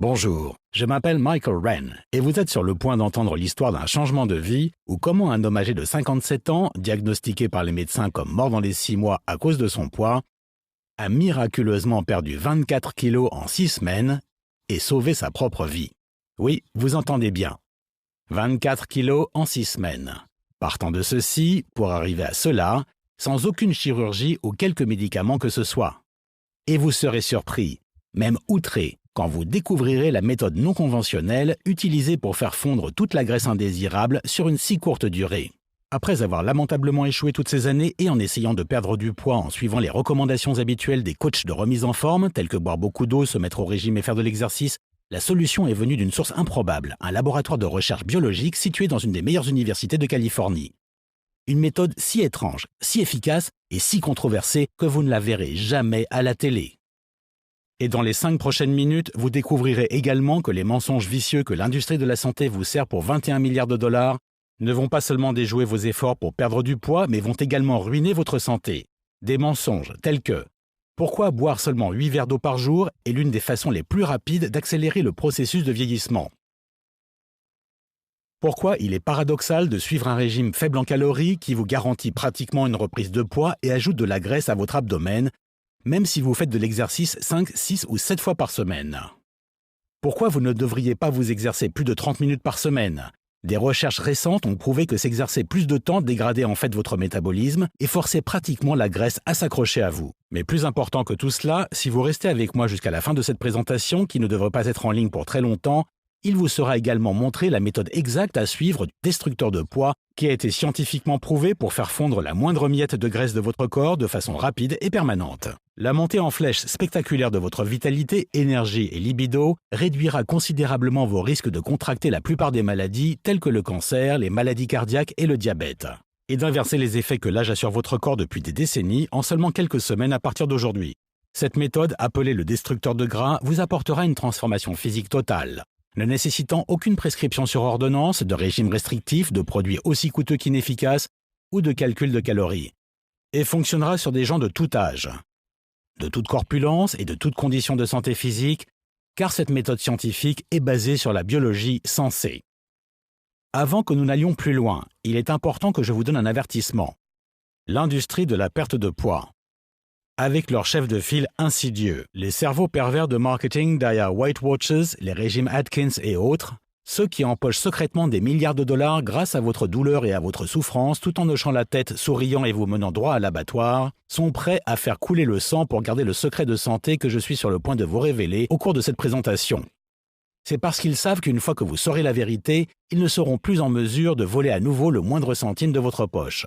Bonjour, je m'appelle Michael Wren et vous êtes sur le point d'entendre l'histoire d'un changement de vie ou comment un homme âgé de 57 ans, diagnostiqué par les médecins comme mort dans les 6 mois à cause de son poids, a miraculeusement perdu 24 kilos en 6 semaines et sauvé sa propre vie. Oui, vous entendez bien. 24 kilos en 6 semaines. Partant de ceci, pour arriver à cela, sans aucune chirurgie ou quelques médicaments que ce soit. Et vous serez surpris, même outré, quand vous découvrirez la méthode non conventionnelle utilisée pour faire fondre toute la graisse indésirable sur une si courte durée. Après avoir lamentablement échoué toutes ces années et en essayant de perdre du poids en suivant les recommandations habituelles des coachs de remise en forme, tels que boire beaucoup d'eau, se mettre au régime et faire de l'exercice, la solution est venue d'une source improbable, un laboratoire de recherche biologique situé dans une des meilleures universités de Californie. Une méthode si étrange, si efficace et si controversée que vous ne la verrez jamais à la télé. Et dans les 5 prochaines minutes, vous découvrirez également que les mensonges vicieux que l'industrie de la santé vous sert pour 21 milliards de dollars ne vont pas seulement déjouer vos efforts pour perdre du poids, mais vont également ruiner votre santé. Des mensonges tels que pourquoi boire seulement 8 verres d'eau par jour est l'une des façons les plus rapides d'accélérer le processus de vieillissement. Pourquoi il est paradoxal de suivre un régime faible en calories qui vous garantit pratiquement une reprise de poids et ajoute de la graisse à votre abdomen, même si vous faites de l'exercice 5, 6 ou 7 fois par semaine. Pourquoi vous ne devriez pas vous exercer plus de 30 minutes par semaine? Des recherches récentes ont prouvé que s'exercer plus de temps dégradait en fait votre métabolisme et forçait pratiquement la graisse à s'accrocher à vous. Mais plus important que tout cela, si vous restez avec moi jusqu'à la fin de cette présentation, qui ne devrait pas être en ligne pour très longtemps, il vous sera également montré la méthode exacte à suivre du destructeur de poids qui a été scientifiquement prouvée pour faire fondre la moindre miette de graisse de votre corps de façon rapide et permanente. La montée en flèche spectaculaire de votre vitalité, énergie et libido réduira considérablement vos risques de contracter la plupart des maladies telles que le cancer, les maladies cardiaques et le diabète, et d'inverser les effets que l'âge a sur votre corps depuis des décennies en seulement quelques semaines à partir d'aujourd'hui. Cette méthode, appelée le destructeur de gras, vous apportera une transformation physique totale, ne nécessitant aucune prescription sur ordonnance, de régime restrictif, de produits aussi coûteux qu'inefficaces ou de calcul de calories, et fonctionnera sur des gens de tout âge, de toute corpulence et de toute condition de santé physique, car cette méthode scientifique est basée sur la biologie sensée. Avant que nous n'allions plus loin, il est important que je vous donne un avertissement. L'industrie de la perte de poids. Avec leurs chefs de file insidieux, les cerveaux pervers de marketing derrière Weight Watchers, les régimes Atkins et autres, ceux qui empochent secrètement des milliards de dollars grâce à votre douleur et à votre souffrance tout en hochant la tête, souriant et vous menant droit à l'abattoir, sont prêts à faire couler le sang pour garder le secret de santé que je suis sur le point de vous révéler au cours de cette présentation. C'est parce qu'ils savent qu'une fois que vous saurez la vérité, ils ne seront plus en mesure de voler à nouveau le moindre centime de votre poche.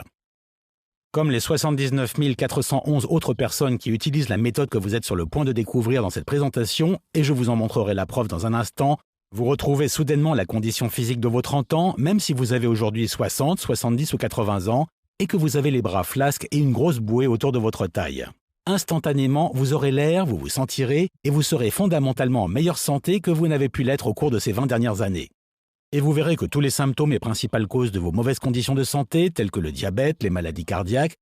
Comme les 79 411 autres personnes qui utilisent la méthode que vous êtes sur le point de découvrir dans cette présentation, et je vous en montrerai la preuve dans un instant, vous retrouvez soudainement la condition physique de vos 30 ans, même si vous avez aujourd'hui 60, 70 ou 80 ans, et que vous avez les bras flasques et une grosse bouée autour de votre taille. Instantanément, vous aurez l'air, vous vous sentirez, et vous serez fondamentalement en meilleure santé que vous n'avez pu l'être au cours de ces 20 dernières années. Et vous verrez que tous les symptômes et principales causes de vos mauvaises conditions de santé, telles que le diabète, les maladies cardiaques,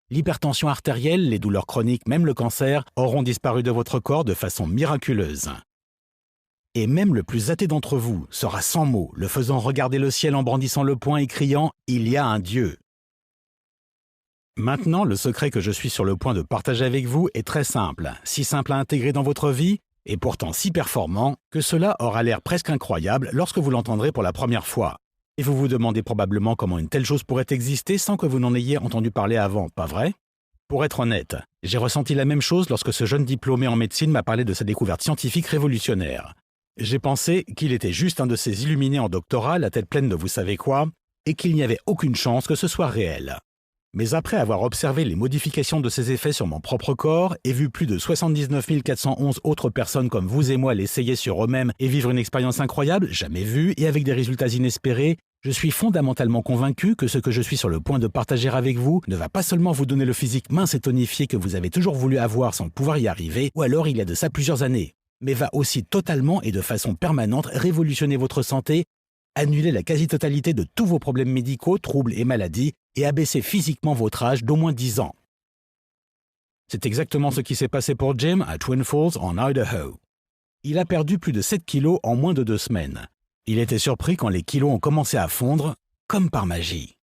l'hypertension artérielle, les douleurs chroniques, même le cancer, auront disparu de votre corps de façon miraculeuse. Et même le plus athée d'entre vous sera sans mots, le faisant regarder le ciel en brandissant le poing et criant « Il y a un Dieu ». Maintenant, le secret que je suis sur le point de partager avec vous est très simple, si simple à intégrer dans votre vie, et pourtant si performant que cela aura l'air presque incroyable lorsque vous l'entendrez pour la première fois. Et vous vous demandez probablement comment une telle chose pourrait exister sans que vous n'en ayez entendu parler avant, pas vrai? Pour être honnête, j'ai ressenti la même chose lorsque ce jeune diplômé en médecine m'a parlé de sa découverte scientifique révolutionnaire. J'ai pensé qu'il était juste un de ces illuminés en doctorat, la tête pleine de vous savez quoi, et qu'il n'y avait aucune chance que ce soit réel. Mais après avoir observé les modifications de ces effets sur mon propre corps et vu plus de 79 411 autres personnes comme vous et moi l'essayer sur eux-mêmes et vivre une expérience incroyable, jamais vue et avec des résultats inespérés, je suis fondamentalement convaincu que ce que je suis sur le point de partager avec vous ne va pas seulement vous donner le physique mince et tonifié que vous avez toujours voulu avoir sans pouvoir y arriver, ou alors il y a de ça plusieurs années, mais va aussi totalement et de façon permanente révolutionner votre santé, annuler la quasi-totalité de tous vos problèmes médicaux, troubles et maladies, et abaisser physiquement votre âge d'au moins 10 ans. C'est exactement ce qui s'est passé pour Jim à Twin Falls, en Idaho. Il a perdu plus de 7 kilos en moins de 2 semaines. Il était surpris quand les kilos ont commencé à fondre, comme par magie.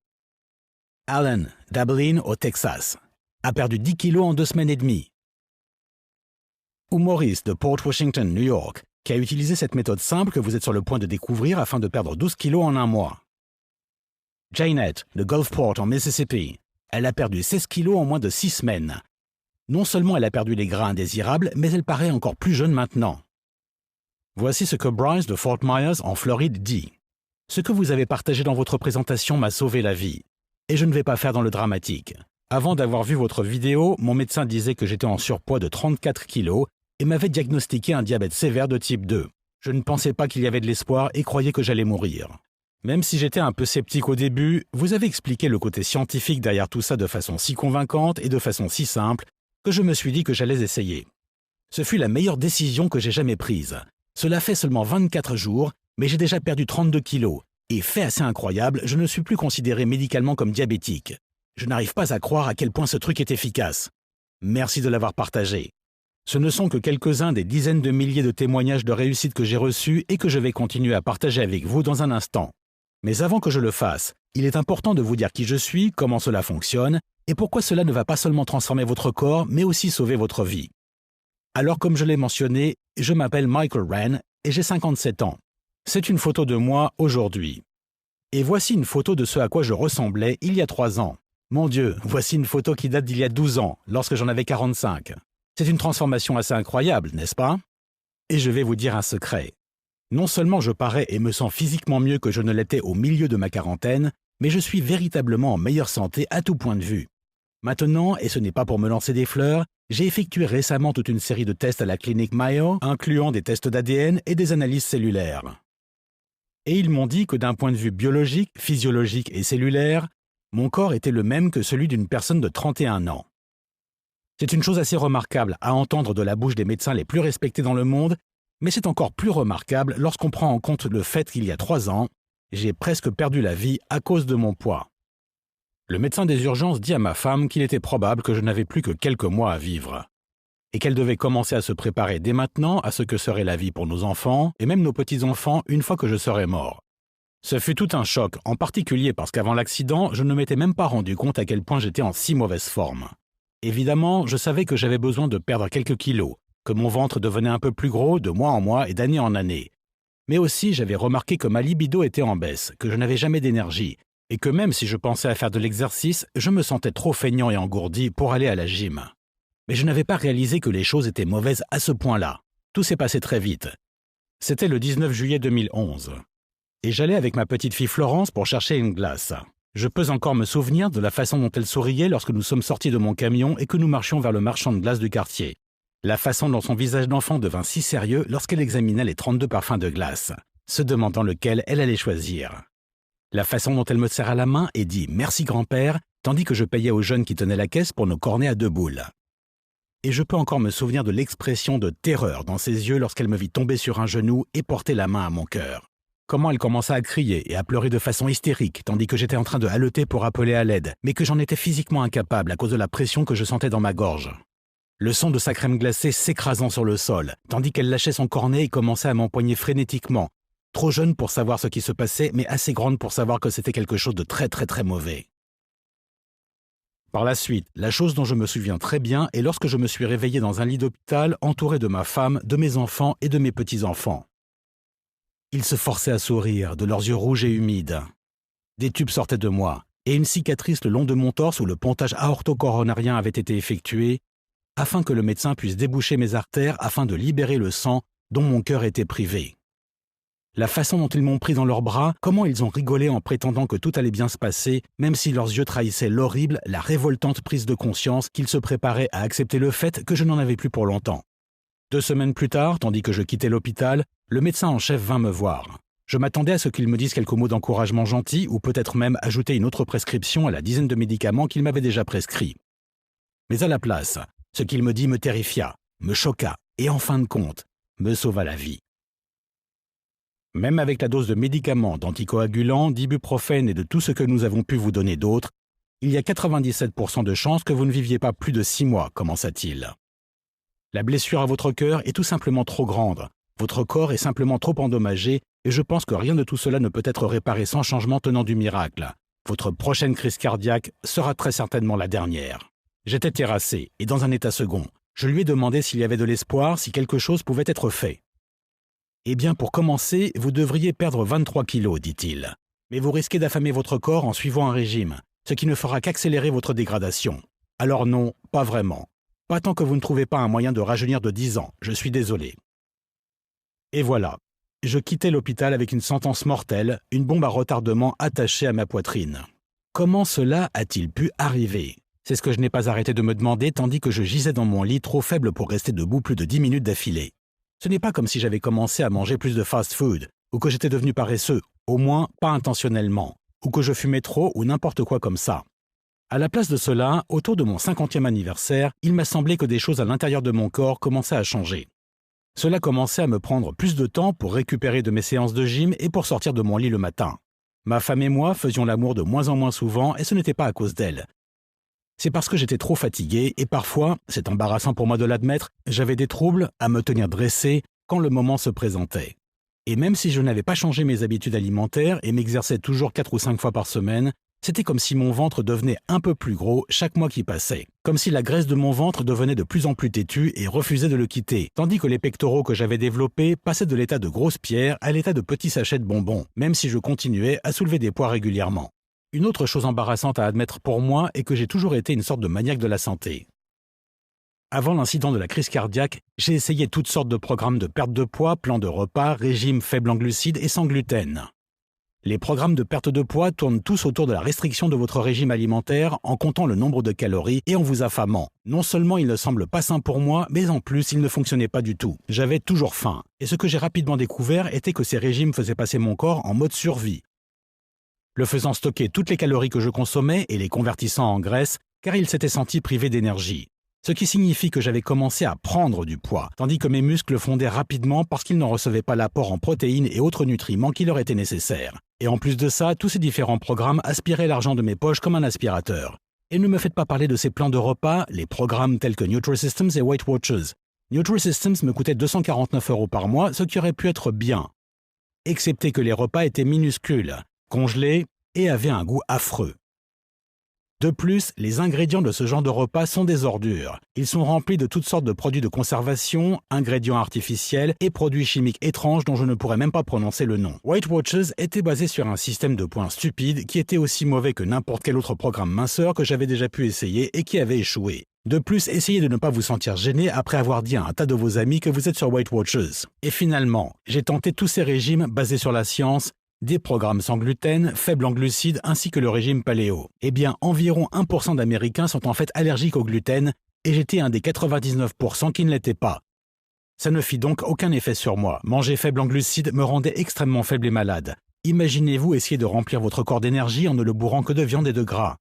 Alan, d'Abilene, au Texas, a perdu 10 kilos en 2 semaines et demie. Ou Maurice, de Port Washington, New York, qui a utilisé cette méthode simple que vous êtes sur le point de découvrir afin de perdre 12 kilos en un mois. Janet, de Gulfport, en Mississippi, elle a perdu 16 kilos en moins de 6 semaines. Non seulement elle a perdu les gras indésirables, mais elle paraît encore plus jeune maintenant. Voici ce que Bryce de Fort Myers, en Floride, dit. « Ce que vous avez partagé dans votre présentation m'a sauvé la vie. Et je ne vais pas faire dans le dramatique. Avant d'avoir vu votre vidéo, mon médecin disait que j'étais en surpoids de 34 kilos et m'avait diagnostiqué un diabète sévère de type 2. Je ne pensais pas qu'il y avait de l'espoir et croyais que j'allais mourir. Même si j'étais un peu sceptique au début, vous avez expliqué le côté scientifique derrière tout ça de façon si convaincante et de façon si simple que je me suis dit que j'allais essayer. Ce fut la meilleure décision que j'ai jamais prise. Cela fait seulement 24 jours, mais j'ai déjà perdu 32 kilos. Et fait assez incroyable, je ne suis plus considéré médicalement comme diabétique. Je n'arrive pas à croire à quel point ce truc est efficace. Merci de l'avoir partagé. Ce ne sont que quelques-uns des dizaines de milliers de témoignages de réussite que j'ai reçus et que je vais continuer à partager avec vous dans un instant. Mais avant que je le fasse, il est important de vous dire qui je suis, comment cela fonctionne, et pourquoi cela ne va pas seulement transformer votre corps, mais aussi sauver votre vie. Alors comme je l'ai mentionné, je m'appelle Michael Wren et j'ai 57 ans. C'est une photo de moi aujourd'hui. Et voici une photo de ce à quoi je ressemblais il y a 3 ans. Mon Dieu, voici une photo qui date d'il y a 12 ans, lorsque j'en avais 45. C'est une transformation assez incroyable, n'est-ce pas? Et je vais vous dire un secret. Non seulement je parais et me sens physiquement mieux que je ne l'étais au milieu de ma quarantaine, mais je suis véritablement en meilleure santé à tout point de vue. Maintenant, et ce n'est pas pour me lancer des fleurs, j'ai effectué récemment toute une série de tests à la clinique Mayo, incluant des tests d'ADN et des analyses cellulaires. Et ils m'ont dit que d'un point de vue biologique, physiologique et cellulaire, mon corps était le même que celui d'une personne de 31 ans. C'est une chose assez remarquable à entendre de la bouche des médecins les plus respectés dans le monde, mais c'est encore plus remarquable lorsqu'on prend en compte le fait qu'il y a 3 ans, j'ai presque perdu la vie à cause de mon poids. Le médecin des urgences dit à ma femme qu'il était probable que je n'avais plus que quelques mois à vivre, et qu'elle devait commencer à se préparer dès maintenant à ce que serait la vie pour nos enfants, et même nos petits-enfants, une fois que je serais mort. Ce fut tout un choc, en particulier parce qu'avant l'accident, je ne m'étais même pas rendu compte à quel point j'étais en si mauvaise forme. Évidemment, je savais que j'avais besoin de perdre quelques kilos, que mon ventre devenait un peu plus gros de mois en mois et d'année en année. Mais aussi, j'avais remarqué que ma libido était en baisse, que je n'avais jamais d'énergie, et que même si je pensais à faire de l'exercice, je me sentais trop feignant et engourdi pour aller à la gym. Mais je n'avais pas réalisé que les choses étaient mauvaises à ce point-là. Tout s'est passé très vite. C'était le 19 juillet 2011. Et j'allais avec ma petite fille Florence pour chercher une glace. Je peux encore me souvenir de la façon dont elle souriait lorsque nous sommes sortis de mon camion et que nous marchions vers le marchand de glace du quartier. La façon dont son visage d'enfant devint si sérieux lorsqu'elle examinait les 32 parfums de glace, se demandant lequel elle allait choisir. La façon dont elle me serra la main et dit « Merci grand-père » tandis que je payais aux jeunes qui tenaient la caisse pour nos cornets à 2 boules. Et je peux encore me souvenir de l'expression de terreur dans ses yeux lorsqu'elle me vit tomber sur un genou et porter la main à mon cœur. Comment elle commença à crier et à pleurer de façon hystérique tandis que j'étais en train de haleter pour appeler à l'aide, mais que j'en étais physiquement incapable à cause de la pression que je sentais dans ma gorge. Le son de sa crème glacée s'écrasant sur le sol, tandis qu'elle lâchait son cornet et commençait à m'empoigner frénétiquement, trop jeune pour savoir ce qui se passait, mais assez grande pour savoir que c'était quelque chose de très très très mauvais. Par la suite, la chose dont je me souviens très bien est lorsque je me suis réveillé dans un lit d'hôpital entouré de ma femme, de mes enfants et de mes petits-enfants. Ils se forçaient à sourire, de leurs yeux rouges et humides. Des tubes sortaient de moi, et une cicatrice le long de mon torse où le pontage aorto-coronarien avait été effectué, afin que le médecin puisse déboucher mes artères afin de libérer le sang dont mon cœur était privé. La façon dont ils m'ont pris dans leurs bras, comment ils ont rigolé en prétendant que tout allait bien se passer, même si leurs yeux trahissaient l'horrible, la révoltante prise de conscience qu'ils se préparaient à accepter le fait que je n'en avais plus pour longtemps. 2 semaines plus tard, tandis que je quittais l'hôpital, le médecin en chef vint me voir. Je m'attendais à ce qu'il me dise quelques mots d'encouragement gentils ou peut-être même ajouter une autre prescription à la dizaine de médicaments qu'il m'avait déjà prescrits. Mais à la place, ce qu'il me dit me terrifia, me choqua et en fin de compte, me sauva la vie. Même avec la dose de médicaments, d'anticoagulants, d'ibuprofène et de tout ce que nous avons pu vous donner d'autres, il y a 97% de chances que vous ne viviez pas plus de 6 mois, commença-t-il. La blessure à votre cœur est tout simplement trop grande, Votre corps est simplement trop endommagé et je pense que rien de tout cela ne peut être réparé sans changement tenant du miracle. Votre prochaine crise cardiaque sera très certainement la dernière. J'étais terrassé et dans un état second. Je lui ai demandé s'il y avait de l'espoir, si quelque chose pouvait être fait. « Eh bien, pour commencer, vous devriez perdre 23 kilos, dit-il. Mais vous risquez d'affamer votre corps en suivant un régime, ce qui ne fera qu'accélérer votre dégradation. Alors non, pas vraiment. Pas tant que vous ne trouvez pas un moyen de rajeunir de 10 ans, je suis désolé. » Et voilà. Je quittais l'hôpital avec une sentence mortelle, une bombe à retardement attachée à ma poitrine. Comment cela a-t-il pu arriver ? C'est ce que je n'ai pas arrêté de me demander tandis que je gisais dans mon lit trop faible pour rester debout plus de 10 minutes d'affilée. Ce n'est pas comme si j'avais commencé à manger plus de fast-food, ou que j'étais devenu paresseux, au moins pas intentionnellement, ou que je fumais trop ou n'importe quoi comme ça. À la place de cela, autour de mon 50e anniversaire, il m'a semblé que des choses à l'intérieur de mon corps commençaient à changer. Cela commençait à me prendre plus de temps pour récupérer de mes séances de gym et pour sortir de mon lit le matin. Ma femme et moi faisions l'amour de moins en moins souvent et ce n'était pas à cause d'elle. C'est parce que j'étais trop fatigué et parfois, c'est embarrassant pour moi de l'admettre, j'avais des troubles à me tenir dressé quand le moment se présentait. Et même si je n'avais pas changé mes habitudes alimentaires et m'exerçais toujours 4 ou 5 fois par semaine, c'était comme si mon ventre devenait un peu plus gros chaque mois qui passait. Comme si la graisse de mon ventre devenait de plus en plus têtue et refusait de le quitter, tandis que les pectoraux que j'avais développés passaient de l'état de grosses pierres à l'état de petits sachets de bonbons, même si je continuais à soulever des poids régulièrement. Une autre chose embarrassante à admettre pour moi est que j'ai toujours été une sorte de maniaque de la santé. Avant l'incident de la crise cardiaque, j'ai essayé toutes sortes de programmes de perte de poids, plans de repas, régime faible en glucides et sans gluten. Les programmes de perte de poids tournent tous autour de la restriction de votre régime alimentaire en comptant le nombre de calories et en vous affamant. Non seulement il ne semble pas sain pour moi, mais en plus il ne fonctionnait pas du tout. J'avais toujours faim. Et ce que j'ai rapidement découvert était que ces régimes faisaient passer mon corps en mode survie, le faisant stocker toutes les calories que je consommais et les convertissant en graisse, car il s'était senti privé d'énergie. Ce qui signifie que j'avais commencé à prendre du poids, tandis que mes muscles fondaient rapidement parce qu'ils n'en recevaient pas l'apport en protéines et autres nutriments qui leur étaient nécessaires. Et en plus de ça, tous ces différents programmes aspiraient l'argent de mes poches comme un aspirateur. Et ne me faites pas parler de ces plans de repas, les programmes tels que Nutrisystems et Weight Watchers. Nutrisystems me coûtait 249 € par mois, ce qui aurait pu être bien. Excepté que les repas étaient minuscules, congelés et avaient un goût affreux. De plus, les ingrédients de ce genre de repas sont des ordures. Ils sont remplis de toutes sortes de produits de conservation, ingrédients artificiels et produits chimiques étranges dont je ne pourrais même pas prononcer le nom. Weight Watchers était basé sur un système de points stupide qui était aussi mauvais que n'importe quel autre programme minceur que j'avais déjà pu essayer et qui avait échoué. De plus, essayez de ne pas vous sentir gêné après avoir dit à un tas de vos amis que vous êtes sur Weight Watchers. Et finalement, j'ai tenté tous ces régimes basés sur la science, des programmes sans gluten, faibles en glucides ainsi que le régime paléo. Eh bien, environ 1% d'Américains sont en fait allergiques au gluten et j'étais un des 99% qui ne l'étaient pas. Ça ne fit donc aucun effet sur moi. Manger faible en glucides me rendait extrêmement faible et malade. Imaginez-vous essayer de remplir votre corps d'énergie en ne le bourrant que de viande et de gras.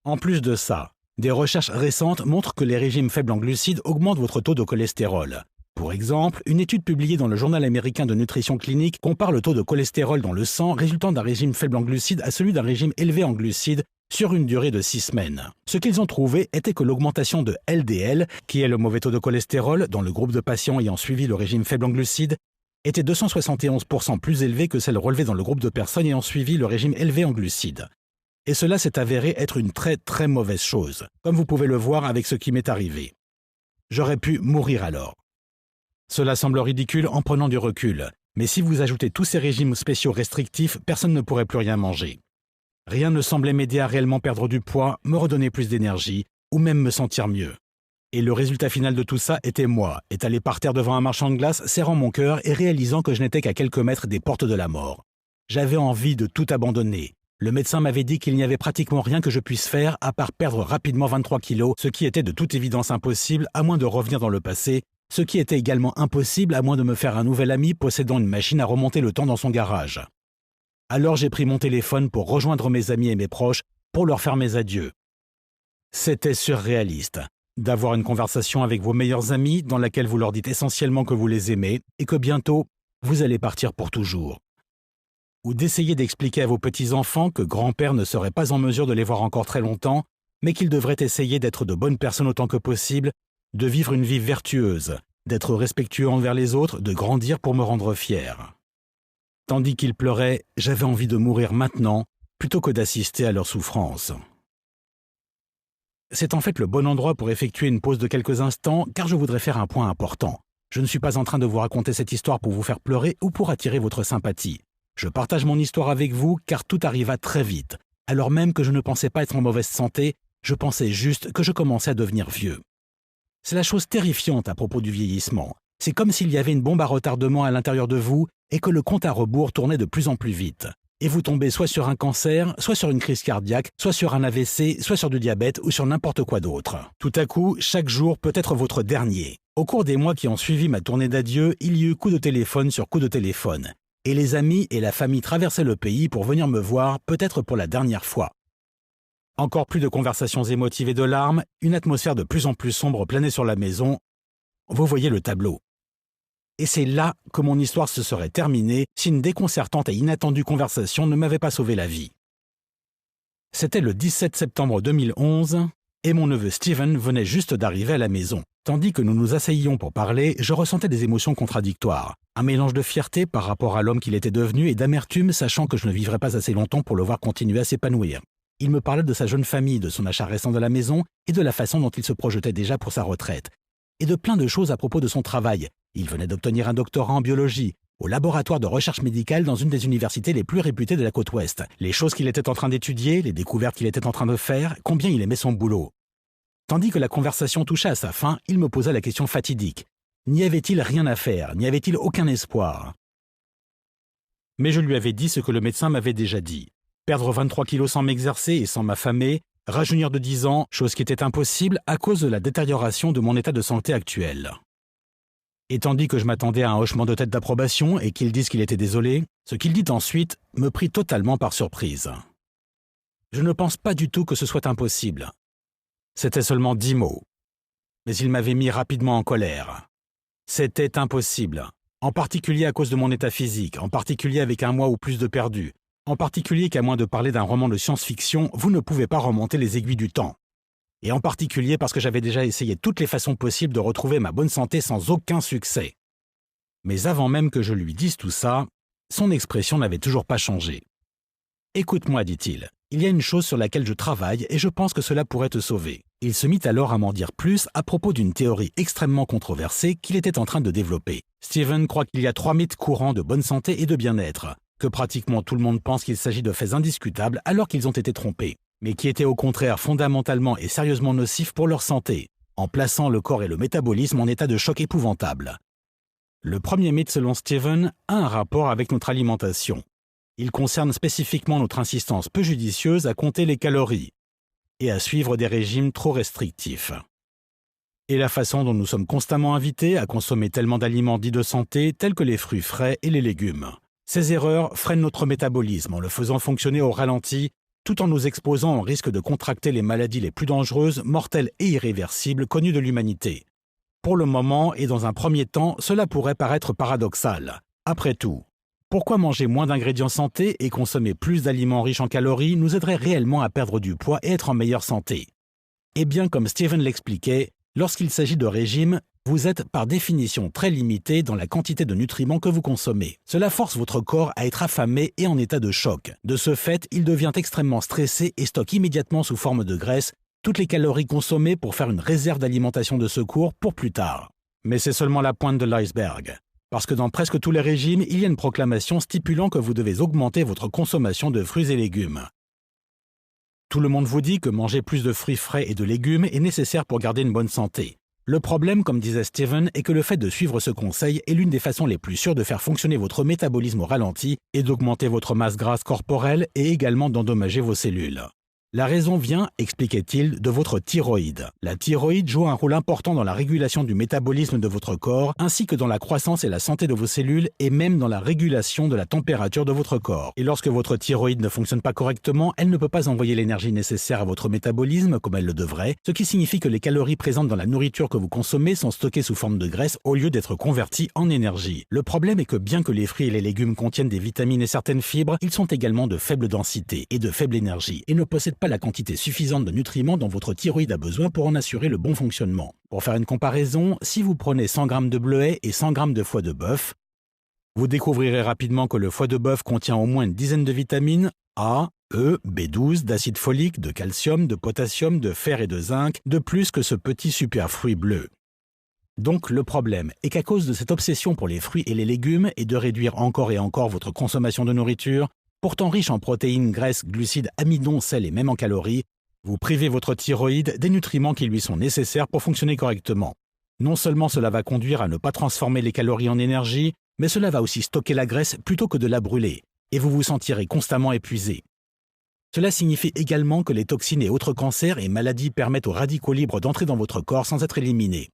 En plus de ça, des recherches récentes montrent que les régimes faibles en glucides augmentent votre taux de cholestérol. Pour exemple, une étude publiée dans le Journal américain de nutrition clinique compare le taux de cholestérol dans le sang résultant d'un régime faible en glucides à celui d'un régime élevé en glucides sur une durée de 6 semaines. Ce qu'ils ont trouvé était que l'augmentation de LDL, qui est le mauvais taux de cholestérol dans le groupe de patients ayant suivi le régime faible en glucides, était 271% plus élevée que celle relevée dans le groupe de personnes ayant suivi le régime élevé en glucides. Et cela s'est avéré être une très très mauvaise chose, comme vous pouvez le voir avec ce qui m'est arrivé. J'aurais pu mourir alors. Cela semble ridicule en prenant du recul, mais si vous ajoutez tous ces régimes spéciaux restrictifs, personne ne pourrait plus rien manger. Rien ne semblait m'aider à réellement perdre du poids, me redonner plus d'énergie, ou même me sentir mieux. Et le résultat final de tout ça était moi, étalé par terre devant un marchand de glace, serrant mon cœur et réalisant que je n'étais qu'à quelques mètres des portes de la mort. J'avais envie de tout abandonner. Le médecin m'avait dit qu'il n'y avait pratiquement rien que je puisse faire à part perdre rapidement 23 kilos, ce qui était de toute évidence impossible à moins de revenir dans le passé, ce qui était également impossible à moins de me faire un nouvel ami possédant une machine à remonter le temps dans son garage. Alors j'ai pris mon téléphone pour rejoindre mes amis et mes proches, pour leur faire mes adieux. C'était surréaliste d'avoir une conversation avec vos meilleurs amis dans laquelle vous leur dites essentiellement que vous les aimez et que bientôt, vous allez partir pour toujours. Ou d'essayer d'expliquer à vos petits-enfants que grand-père ne serait pas en mesure de les voir encore très longtemps, mais qu'ils devraient essayer d'être de bonnes personnes autant que possible, de vivre une vie vertueuse, d'être respectueux envers les autres, de grandir pour me rendre fier. Tandis qu'ils pleuraient, j'avais envie de mourir maintenant, plutôt que d'assister à leur souffrance. C'est en fait le bon endroit pour effectuer une pause de quelques instants, car je voudrais faire un point important. Je ne suis pas en train de vous raconter cette histoire pour vous faire pleurer ou pour attirer votre sympathie. Je partage mon histoire avec vous, car tout arriva très vite. Alors même que je ne pensais pas être en mauvaise santé, je pensais juste que je commençais à devenir vieux. C'est la chose terrifiante à propos du vieillissement. C'est comme s'il y avait une bombe à retardement à l'intérieur de vous et que le compte à rebours tournait de plus en plus vite. Et vous tombez soit sur un cancer, soit sur une crise cardiaque, soit sur un AVC, soit sur du diabète ou sur n'importe quoi d'autre. Tout à coup, chaque jour peut être votre dernier. Au cours des mois qui ont suivi ma tournée d'adieu, il y eut coup de téléphone sur coup de téléphone. Et les amis et la famille traversaient le pays pour venir me voir, peut-être pour la dernière fois. Encore plus de conversations émotives et de larmes, une atmosphère de plus en plus sombre planait sur la maison. Vous voyez le tableau. Et c'est là que mon histoire se serait terminée si une déconcertante et inattendue conversation ne m'avait pas sauvé la vie. C'était le 17 septembre 2011 et mon neveu Steven venait juste d'arriver à la maison. Tandis que nous nous asseyions pour parler, je ressentais des émotions contradictoires. Un mélange de fierté par rapport à l'homme qu'il était devenu et d'amertume, sachant que je ne vivrais pas assez longtemps pour le voir continuer à s'épanouir. Il me parlait de sa jeune famille, de son achat récent de la maison et de la façon dont il se projetait déjà pour sa retraite. Et de plein de choses à propos de son travail. Il venait d'obtenir un doctorat en biologie, au laboratoire de recherche médicale dans une des universités les plus réputées de la côte ouest. Les choses qu'il était en train d'étudier, les découvertes qu'il était en train de faire, combien il aimait son boulot. Tandis que la conversation toucha à sa fin, il me posa la question fatidique. N'y avait-il rien à faire? N'y avait-il aucun espoir? Mais je lui avais dit ce que le médecin m'avait déjà dit. Perdre 23 kilos sans m'exercer et sans m'affamer, rajeunir de 10 ans, chose qui était impossible à cause de la détérioration de mon état de santé actuel. Et tandis que je m'attendais à un hochement de tête d'approbation et qu'il dise qu'il était désolé, ce qu'il dit ensuite me prit totalement par surprise. Je ne pense pas du tout que ce soit impossible. C'était seulement 10 mots. Mais il m'avait mis rapidement en colère. C'était impossible, en particulier à cause de mon état physique, en particulier avec un mois ou plus de perdu, en particulier qu'à moins de parler d'un roman de science-fiction, vous ne pouvez pas remonter les aiguilles du temps. Et en particulier parce que j'avais déjà essayé toutes les façons possibles de retrouver ma bonne santé sans aucun succès. Mais avant même que je lui dise tout ça, son expression n'avait toujours pas changé. « Écoute-moi, dit-il, il y a une chose sur laquelle je travaille et je pense que cela pourrait te sauver. » Il se mit alors à m'en dire plus à propos d'une théorie extrêmement controversée qu'il était en train de développer. Steven croit qu'il y a 3 mythes courants de bonne santé et de bien-être, que pratiquement tout le monde pense qu'il s'agit de faits indiscutables alors qu'ils ont été trompés, mais qui étaient au contraire fondamentalement et sérieusement nocifs pour leur santé, en plaçant le corps et le métabolisme en état de choc épouvantable. Le premier mythe selon Steven a un rapport avec notre alimentation. Il concerne spécifiquement notre insistance peu judicieuse à compter les calories et à suivre des régimes trop restrictifs. Et la façon dont nous sommes constamment invités à consommer tellement d'aliments dits de santé tels que les fruits frais et les légumes. Ces erreurs freinent notre métabolisme en le faisant fonctionner au ralenti, tout en nous exposant au risque de contracter les maladies les plus dangereuses, mortelles et irréversibles connues de l'humanité. Pour le moment et dans un premier temps, cela pourrait paraître paradoxal. Après tout, pourquoi manger moins d'ingrédients santé et consommer plus d'aliments riches en calories nous aiderait réellement à perdre du poids et être en meilleure santé? Eh bien, comme Steven l'expliquait, lorsqu'il s'agit de régime, vous êtes par définition très limité dans la quantité de nutriments que vous consommez. Cela force votre corps à être affamé et en état de choc. De ce fait, il devient extrêmement stressé et stocke immédiatement sous forme de graisse toutes les calories consommées pour faire une réserve d'alimentation de secours pour plus tard. Mais c'est seulement la pointe de l'iceberg. Parce que dans presque tous les régimes, il y a une proclamation stipulant que vous devez augmenter votre consommation de fruits et légumes. Tout le monde vous dit que manger plus de fruits frais et de légumes est nécessaire pour garder une bonne santé. Le problème, comme disait Steven, est que le fait de suivre ce conseil est l'une des façons les plus sûres de faire fonctionner votre métabolisme au ralenti et d'augmenter votre masse grasse corporelle et également d'endommager vos cellules. La raison vient, expliquait-il, de votre thyroïde. La thyroïde joue un rôle important dans la régulation du métabolisme de votre corps, ainsi que dans la croissance et la santé de vos cellules, et même dans la régulation de la température de votre corps. Et lorsque votre thyroïde ne fonctionne pas correctement, elle ne peut pas envoyer l'énergie nécessaire à votre métabolisme comme elle le devrait, ce qui signifie que les calories présentes dans la nourriture que vous consommez sont stockées sous forme de graisse au lieu d'être converties en énergie. Le problème est que bien que les fruits et les légumes contiennent des vitamines et certaines fibres, ils sont également de faible densité et de faible énergie, et ne possèdent pas la quantité suffisante de nutriments dont votre thyroïde a besoin pour en assurer le bon fonctionnement. Pour faire une comparaison, si vous prenez 100 g de bleuets et 100 g de foie de bœuf, vous découvrirez rapidement que le foie de bœuf contient au moins une dizaine de vitamines A, E, B12, d'acide folique, de calcium, de potassium, de fer et de zinc, de plus que ce petit super fruit bleu. Donc le problème est qu'à cause de cette obsession pour les fruits et les légumes et de réduire encore et encore votre consommation de nourriture, pourtant riche en protéines, graisses, glucides, amidons, sel et même en calories, vous privez votre thyroïde des nutriments qui lui sont nécessaires pour fonctionner correctement. Non seulement cela va conduire à ne pas transformer les calories en énergie, mais cela va aussi stocker la graisse plutôt que de la brûler, et vous vous sentirez constamment épuisé. Cela signifie également que les toxines et autres cancers et maladies permettent aux radicaux libres d'entrer dans votre corps sans être éliminés.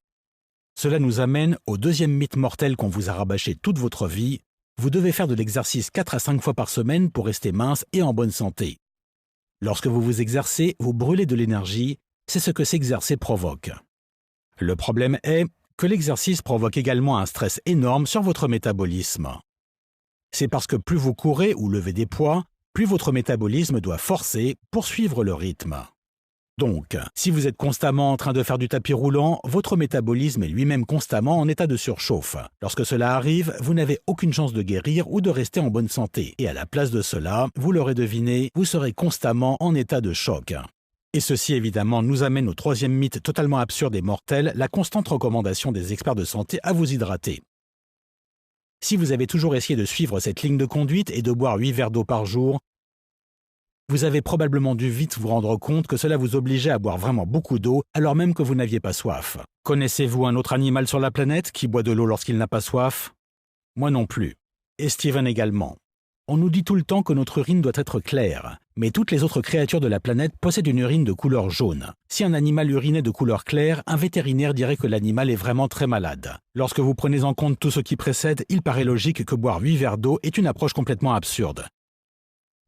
Cela nous amène au deuxième mythe mortel qu'on vous a rabâché toute votre vie. Vous devez faire de l'exercice 4 à 5 fois par semaine pour rester mince et en bonne santé. Lorsque vous vous exercez, vous brûlez de l'énergie, c'est ce que s'exercer provoque. Le problème est que l'exercice provoque également un stress énorme sur votre métabolisme. C'est parce que plus vous courez ou levez des poids, plus votre métabolisme doit forcer pour suivre le rythme. Donc, si vous êtes constamment en train de faire du tapis roulant, votre métabolisme est lui-même constamment en état de surchauffe. Lorsque cela arrive, vous n'avez aucune chance de guérir ou de rester en bonne santé. Et à la place de cela, vous l'aurez deviné, vous serez constamment en état de choc. Et ceci évidemment nous amène au troisième mythe totalement absurde et mortel, la constante recommandation des experts de santé à vous hydrater. Si vous avez toujours essayé de suivre cette ligne de conduite et de boire 8 verres d'eau par jour, vous avez probablement dû vite vous rendre compte que cela vous obligeait à boire vraiment beaucoup d'eau alors même que vous n'aviez pas soif. Connaissez-vous un autre animal sur la planète qui boit de l'eau lorsqu'il n'a pas soif? Moi non plus. Et Steven également. On nous dit tout le temps que notre urine doit être claire, mais toutes les autres créatures de la planète possèdent une urine de couleur jaune. Si un animal urinait de couleur claire, un vétérinaire dirait que l'animal est vraiment très malade. Lorsque vous prenez en compte tout ce qui précède, il paraît logique que boire 8 verres d'eau est une approche complètement absurde.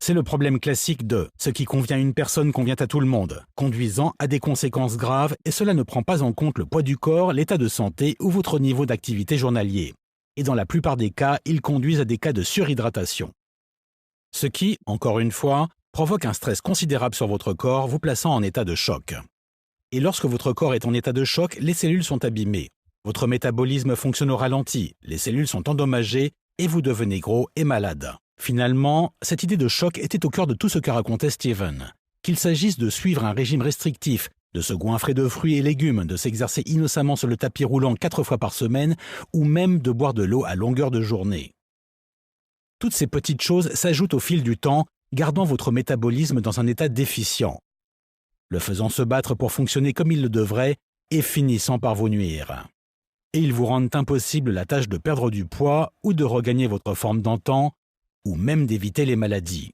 C'est le problème classique de « ce qui convient à une personne convient à tout le monde », conduisant à des conséquences graves et cela ne prend pas en compte le poids du corps, l'état de santé ou votre niveau d'activité journalier. Et dans la plupart des cas, ils conduisent à des cas de surhydratation. Ce qui, encore une fois, provoque un stress considérable sur votre corps, vous plaçant en état de choc. Et lorsque votre corps est en état de choc, les cellules sont abîmées. Votre métabolisme fonctionne au ralenti, les cellules sont endommagées et vous devenez gros et malade. Finalement, cette idée de choc était au cœur de tout ce que racontait Steven. Qu'il s'agisse de suivre un régime restrictif, de se goinfrer de fruits et légumes, de s'exercer innocemment sur le tapis roulant 4 fois par semaine, ou même de boire de l'eau à longueur de journée. Toutes ces petites choses s'ajoutent au fil du temps, gardant votre métabolisme dans un état déficient, le faisant se battre pour fonctionner comme il le devrait et finissant par vous nuire. Et ils vous rendent impossible la tâche de perdre du poids ou de regagner votre forme d'antan, ou même d'éviter les maladies.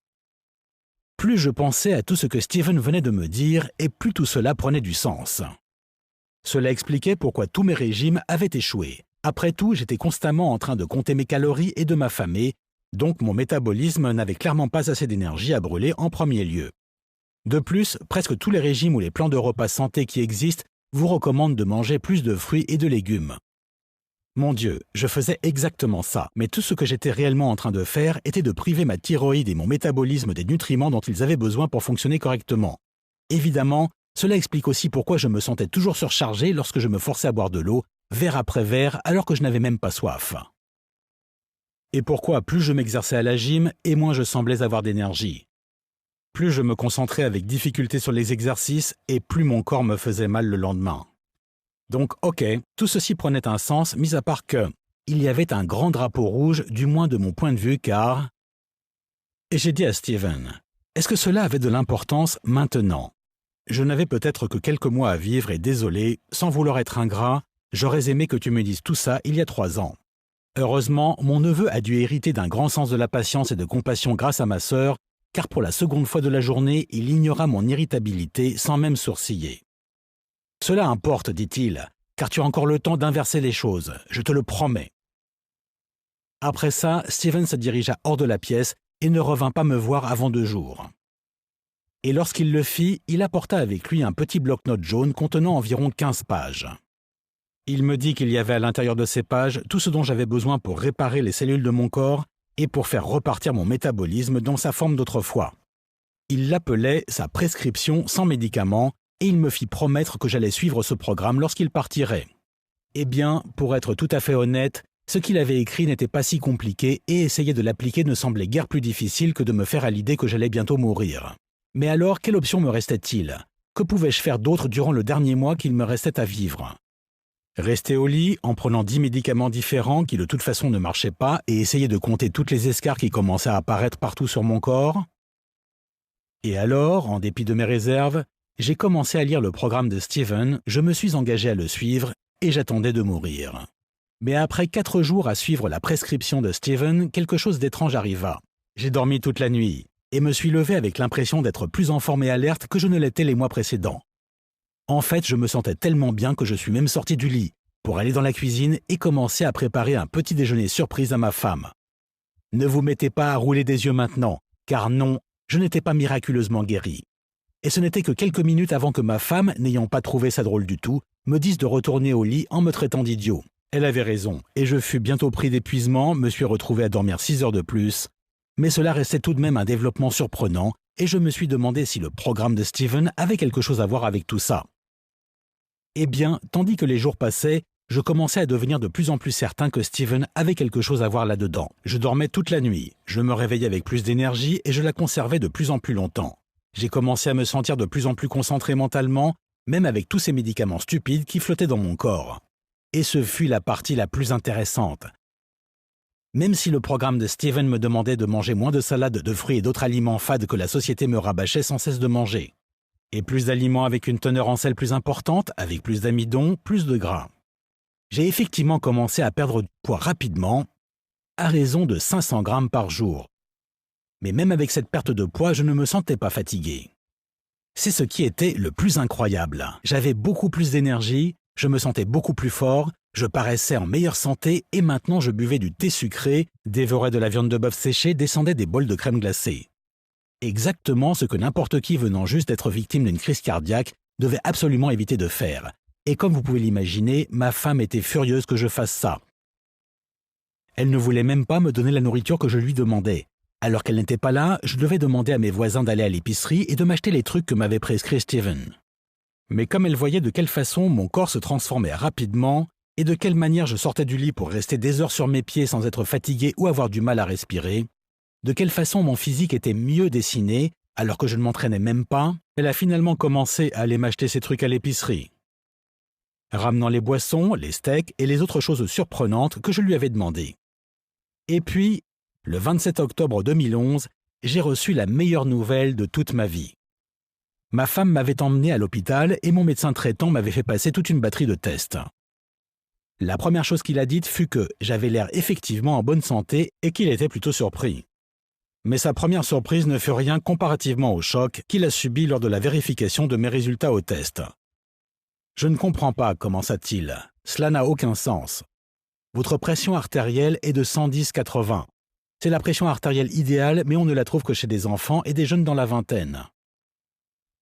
Plus je pensais à tout ce que Steven venait de me dire, et plus tout cela prenait du sens. Cela expliquait pourquoi tous mes régimes avaient échoué. Après tout, j'étais constamment en train de compter mes calories et de m'affamer, donc mon métabolisme n'avait clairement pas assez d'énergie à brûler en premier lieu. De plus, presque tous les régimes ou les plans de repas santé qui existent vous recommandent de manger plus de fruits et de légumes. Mon Dieu, je faisais exactement ça, mais tout ce que j'étais réellement en train de faire était de priver ma thyroïde et mon métabolisme des nutriments dont ils avaient besoin pour fonctionner correctement. Évidemment, cela explique aussi pourquoi je me sentais toujours surchargé lorsque je me forçais à boire de l'eau, verre après verre, alors que je n'avais même pas soif. Et pourquoi plus je m'exerçais à la gym et moins je semblais avoir d'énergie. Plus je me concentrais avec difficulté sur les exercices et plus mon corps me faisait mal le lendemain. Donc, ok, tout ceci prenait un sens, mis à part que il y avait un grand drapeau rouge, du moins de mon point de vue, car... Et j'ai dit à Steven, est-ce que cela avait de l'importance maintenant? Je n'avais peut-être que quelques mois à vivre et désolé, sans vouloir être ingrat, j'aurais aimé que tu me dises tout ça il y a 3 ans. Heureusement, mon neveu a dû hériter d'un grand sens de la patience et de compassion grâce à ma sœur, car pour la seconde fois de la journée, il ignora mon irritabilité sans même sourciller. « Cela importe, dit-il, car tu as encore le temps d'inverser les choses, je te le promets. » Après ça, Steven se dirigea hors de la pièce et ne revint pas me voir avant 2 jours. Et lorsqu'il le fit, il apporta avec lui un petit bloc-notes jaune contenant environ 15 pages. Il me dit qu'il y avait à l'intérieur de ces pages tout ce dont j'avais besoin pour réparer les cellules de mon corps et pour faire repartir mon métabolisme dans sa forme d'autrefois. Il l'appelait sa prescription sans médicaments et il me fit promettre que j'allais suivre ce programme lorsqu'il partirait. Eh bien, pour être tout à fait honnête, ce qu'il avait écrit n'était pas si compliqué et essayer de l'appliquer ne semblait guère plus difficile que de me faire à l'idée que j'allais bientôt mourir. Mais alors, quelle option me restait-il ? Que pouvais-je faire d'autre durant le dernier mois qu'il me restait à vivre ? Rester au lit en prenant 10 médicaments différents qui de toute façon ne marchaient pas et essayer de compter toutes les escarres qui commençaient à apparaître partout sur mon corps ? Et alors, en dépit de mes réserves, j'ai commencé à lire le programme de Stephen, je me suis engagé à le suivre et j'attendais de mourir. Mais après 4 jours à suivre la prescription de Stephen, quelque chose d'étrange arriva. J'ai dormi toute la nuit et me suis levé avec l'impression d'être plus en forme et alerte que je ne l'étais les mois précédents. En fait, je me sentais tellement bien que je suis même sorti du lit pour aller dans la cuisine et commencer à préparer un petit déjeuner surprise à ma femme. Ne vous mettez pas à rouler des yeux maintenant, car non, je n'étais pas miraculeusement guéri. Et ce n'était que quelques minutes avant que ma femme, n'ayant pas trouvé ça drôle du tout, me dise de retourner au lit en me traitant d'idiot. Elle avait raison, et je fus bientôt pris d'épuisement, me suis retrouvé à dormir 6 heures de plus. Mais cela restait tout de même un développement surprenant, et je me suis demandé si le programme de Stephen avait quelque chose à voir avec tout ça. Eh bien, tandis que les jours passaient, je commençais à devenir de plus en plus certain que Stephen avait quelque chose à voir là-dedans. Je dormais toute la nuit, je me réveillais avec plus d'énergie et je la conservais de plus en plus longtemps. J'ai commencé à me sentir de plus en plus concentré mentalement, même avec tous ces médicaments stupides qui flottaient dans mon corps. Et ce fut la partie la plus intéressante. Même si le programme de Stephen me demandait de manger moins de salade, de fruits et d'autres aliments fades que la société me rabâchait sans cesse de manger. Et plus d'aliments avec une teneur en sel plus importante, avec plus d'amidon, plus de gras. J'ai effectivement commencé à perdre du poids rapidement, à raison de 500 grammes par jour. Mais même avec cette perte de poids, je ne me sentais pas fatigué. C'est ce qui était le plus incroyable. J'avais beaucoup plus d'énergie, je me sentais beaucoup plus fort, je paraissais en meilleure santé et maintenant je buvais du thé sucré, dévorais de la viande de bœuf séchée, descendais des bols de crème glacée. Exactement ce que n'importe qui venant juste d'être victime d'une crise cardiaque devait absolument éviter de faire. Et comme vous pouvez l'imaginer, ma femme était furieuse que je fasse ça. Elle ne voulait même pas me donner la nourriture que je lui demandais. Alors qu'elle n'était pas là, je devais demander à mes voisins d'aller à l'épicerie et de m'acheter les trucs que m'avait prescrit Stephen. Mais comme elle voyait de quelle façon mon corps se transformait rapidement et de quelle manière je sortais du lit pour rester des heures sur mes pieds sans être fatigué ou avoir du mal à respirer, de quelle façon mon physique était mieux dessiné alors que je ne m'entraînais même pas, elle a finalement commencé à aller m'acheter ces trucs à l'épicerie, ramenant les boissons, les steaks et les autres choses surprenantes que je lui avais demandées. Et puis, le 27 octobre 2011, j'ai reçu la meilleure nouvelle de toute ma vie. Ma femme m'avait emmené à l'hôpital et mon médecin traitant m'avait fait passer toute une batterie de tests. La première chose qu'il a dite fut que j'avais l'air effectivement en bonne santé et qu'il était plutôt surpris. Mais sa première surprise ne fut rien comparativement au choc qu'il a subi lors de la vérification de mes résultats au test. « Je ne comprends pas, commença-t-il. Cela n'a aucun sens. Votre pression artérielle est de 110/80. C'est la pression artérielle idéale, mais on ne la trouve que chez des enfants et des jeunes dans la vingtaine.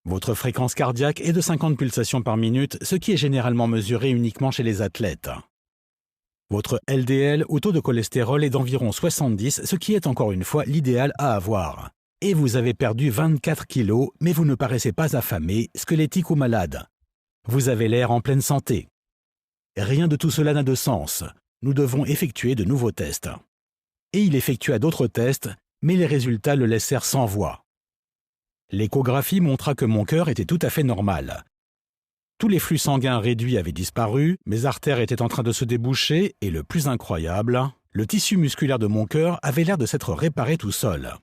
Votre fréquence cardiaque est de 50 pulsations par minute, ce qui est généralement mesuré uniquement chez les athlètes. Votre LDL ou taux de cholestérol est d'environ 70, ce qui est encore une fois l'idéal à avoir. Et vous avez perdu 24 kilos, mais vous ne paraissez pas affamé, squelettique ou malade. Vous avez l'air en pleine santé. Rien de tout cela n'a de sens. Nous devons effectuer de nouveaux tests. » Et il effectua d'autres tests, mais les résultats le laissèrent sans voix. L'échographie montra que mon cœur était tout à fait normal. Tous les flux sanguins réduits avaient disparu, mes artères étaient en train de se déboucher et le plus incroyable, le tissu musculaire de mon cœur avait l'air de s'être réparé tout seul.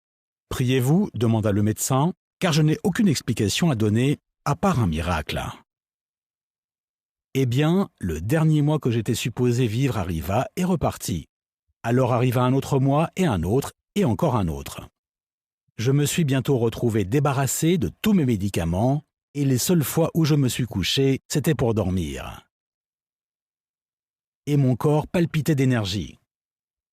« Priez-vous » demanda le médecin, « car je n'ai aucune explication à donner, à part un miracle. » Eh bien, le dernier mois que j'étais supposé vivre arriva et repartit. Alors arriva un autre mois et encore un autre. Je me suis bientôt retrouvé débarrassé de tous mes médicaments et les seules fois où je me suis couché, c'était pour dormir. Et mon corps palpitait d'énergie.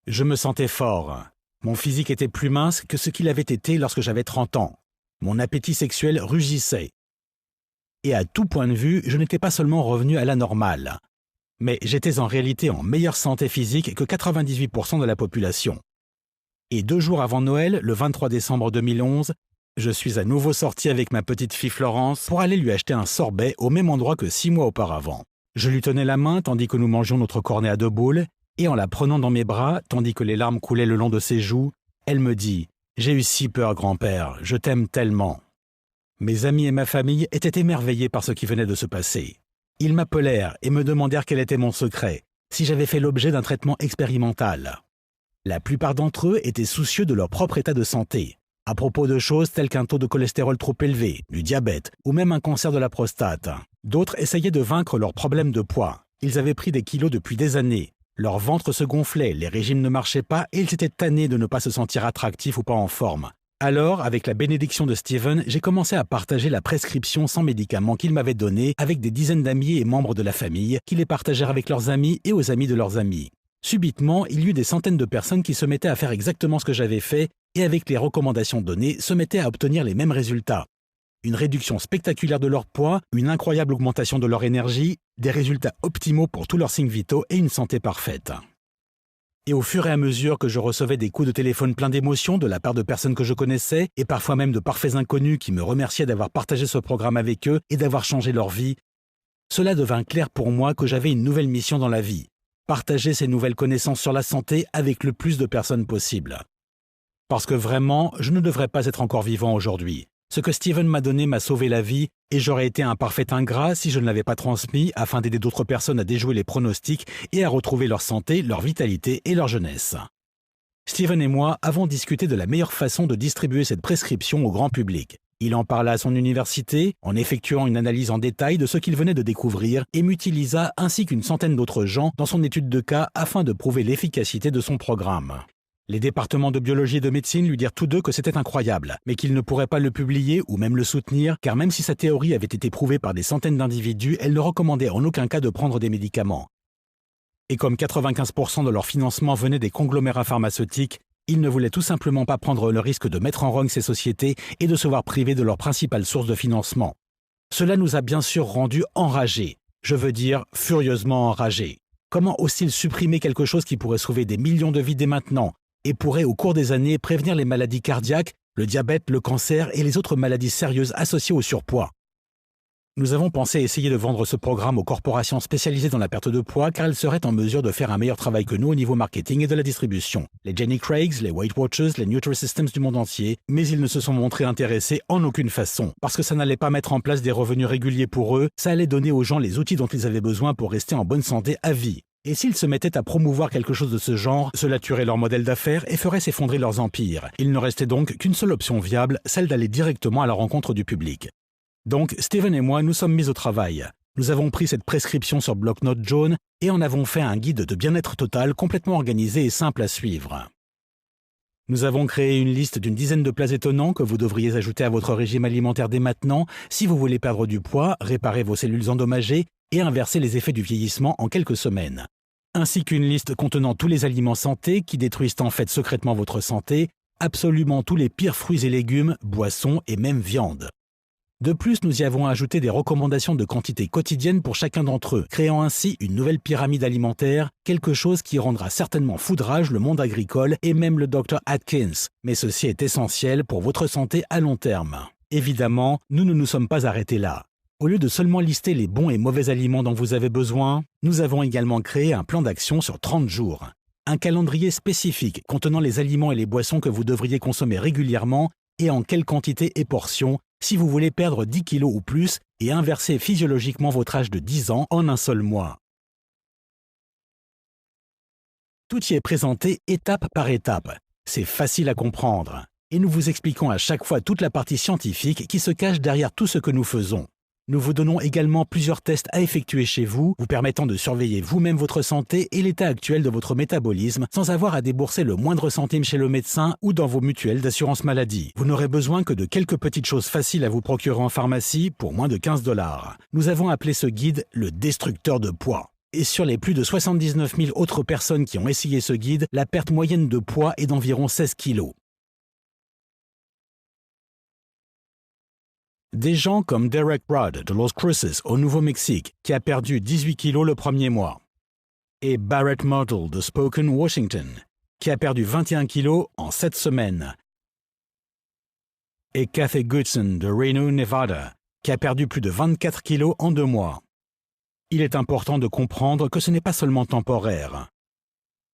Je me sentais fort. Mon physique était plus mince que ce qu'il avait été lorsque j'avais 30 ans. Mon appétit sexuel rugissait. Et à tout point de vue, je n'étais pas seulement revenu à la normale, mais j'étais en réalité en meilleure santé physique que 98% de la population. Et 2 jours avant Noël, le 23 décembre 2011, Je suis à nouveau sorti avec ma petite fille Florence pour aller lui acheter un sorbet au même endroit que 6 mois auparavant. Je lui tenais la main tandis que nous mangions notre cornet à 2 boules, et en la prenant dans mes bras, tandis que les larmes coulaient le long de ses joues, elle me dit « J'ai eu si peur, grand-père, je t'aime tellement ». Mes amis et ma famille étaient émerveillés par ce qui venait de se passer. Ils m'appelèrent et me demandèrent quel était mon secret, si j'avais fait l'objet d'un traitement expérimental. La plupart d'entre eux étaient soucieux de leur propre état de santé, à propos de choses telles qu'un taux de cholestérol trop élevé, du diabète ou même un cancer de la prostate. D'autres essayaient de vaincre leurs problèmes de poids. Ils avaient pris des kilos depuis des années. Leur ventre se gonflait, les régimes ne marchaient pas et ils étaient tannés de ne pas se sentir attractifs ou pas en forme. Alors, avec la bénédiction de Steven, j'ai commencé à partager la prescription sans médicaments qu'il m'avait donnée avec des dizaines d'amis et membres de la famille qui les partagèrent avec leurs amis et aux amis de leurs amis. Subitement, il y eut des centaines de personnes qui se mettaient à faire exactement ce que j'avais fait et avec les recommandations données, se mettaient à obtenir les mêmes résultats. Une réduction spectaculaire de leur poids, une incroyable augmentation de leur énergie, des résultats optimaux pour tous leurs signes vitaux et une santé parfaite. Et au fur et à mesure que je recevais des coups de téléphone pleins d'émotions de la part de personnes que je connaissais, et parfois même de parfaits inconnus qui me remerciaient d'avoir partagé ce programme avec eux et d'avoir changé leur vie, cela devint clair pour moi que j'avais une nouvelle mission dans la vie, partager ces nouvelles connaissances sur la santé avec le plus de personnes possible. Parce que vraiment, je ne devrais pas être encore vivant aujourd'hui. Ce que Steven m'a donné m'a sauvé la vie et j'aurais été un parfait ingrat si je ne l'avais pas transmis afin d'aider d'autres personnes à déjouer les pronostics et à retrouver leur santé, leur vitalité et leur jeunesse. Steven et moi avons discuté de la meilleure façon de distribuer cette prescription au grand public. Il en parla à son université en effectuant une analyse en détail de ce qu'il venait de découvrir et m'utilisa ainsi qu'une centaine d'autres gens dans son étude de cas afin de prouver l'efficacité de son programme. Les départements de biologie et de médecine lui dirent tous deux que c'était incroyable, mais qu'ils ne pourraient pas le publier ou même le soutenir, car même si sa théorie avait été prouvée par des centaines d'individus, elle ne recommandait en aucun cas de prendre des médicaments. Et comme 95% de leur financement venait des conglomérats pharmaceutiques, ils ne voulaient tout simplement pas prendre le risque de mettre en rogne ces sociétés et de se voir privés de leur principale source de financement. Cela nous a bien sûr rendus enragés, je veux dire furieusement enragés. Comment osent-ils supprimer quelque chose qui pourrait sauver des millions de vies dès maintenant et pourrait au cours des années prévenir les maladies cardiaques, le diabète, le cancer et les autres maladies sérieuses associées au surpoids. Nous avons pensé essayer de vendre ce programme aux corporations spécialisées dans la perte de poids car elles seraient en mesure de faire un meilleur travail que nous au niveau marketing et de la distribution. Les Jenny Craigs, les Weight Watchers, les Nutrisystems du monde entier, mais ils ne se sont montrés intéressés en aucune façon parce que ça n'allait pas mettre en place des revenus réguliers pour eux, ça allait donner aux gens les outils dont ils avaient besoin pour rester en bonne santé à vie. Et s'ils se mettaient à promouvoir quelque chose de ce genre, cela tuerait leur modèle d'affaires et ferait s'effondrer leurs empires. Il ne restait donc qu'une seule option viable, celle d'aller directement à la rencontre du public. Donc, Steven et moi nous sommes mis au travail. Nous avons pris cette prescription sur bloc-notes jaune et en avons fait un guide de bien-être total complètement organisé et simple à suivre. Nous avons créé une liste d'une dizaine de plats étonnants que vous devriez ajouter à votre régime alimentaire dès maintenant si vous voulez perdre du poids, réparer vos cellules endommagées et inverser les effets du vieillissement en quelques semaines. Ainsi qu'une liste contenant tous les aliments santé qui détruisent en fait secrètement votre santé, absolument tous les pires fruits et légumes, boissons et même viande. De plus, nous y avons ajouté des recommandations de quantité quotidienne pour chacun d'entre eux, créant ainsi une nouvelle pyramide alimentaire, quelque chose qui rendra certainement foudrage le monde agricole et même le Dr Atkins. Mais ceci est essentiel pour votre santé à long terme. Évidemment, nous ne nous sommes pas arrêtés là. Au lieu de seulement lister les bons et mauvais aliments dont vous avez besoin, nous avons également créé un plan d'action sur 30 jours. Un calendrier spécifique contenant les aliments et les boissons que vous devriez consommer régulièrement et en quelle quantité et portion si vous voulez perdre 10 kilos ou plus et inverser physiologiquement votre âge de 10 ans en un seul mois. Tout y est présenté étape par étape. C'est facile à comprendre. Et nous vous expliquons à chaque fois toute la partie scientifique qui se cache derrière tout ce que nous faisons. Nous vous donnons également plusieurs tests à effectuer chez vous, vous permettant de surveiller vous-même votre santé et l'état actuel de votre métabolisme sans avoir à débourser le moindre centime chez le médecin ou dans vos mutuelles d'assurance maladie. Vous n'aurez besoin que de quelques petites choses faciles à vous procurer en pharmacie pour moins de 15 $. Nous avons appelé ce guide le destructeur de poids. Et sur les plus de 79 000 autres personnes qui ont essayé ce guide, la perte moyenne de poids est d'environ 16 kilos. Des gens comme Derek Rudd de Los Cruces au Nouveau-Mexique, qui a perdu 18 kilos le premier mois, et Barrett Myrtle de Spokane, Washington, qui a perdu 21 kilos en 7 semaines. et Kathy Goodson de Reno, Nevada, qui a perdu plus de 24 kilos en 2 mois. Il est important de comprendre que ce n'est pas seulement temporaire.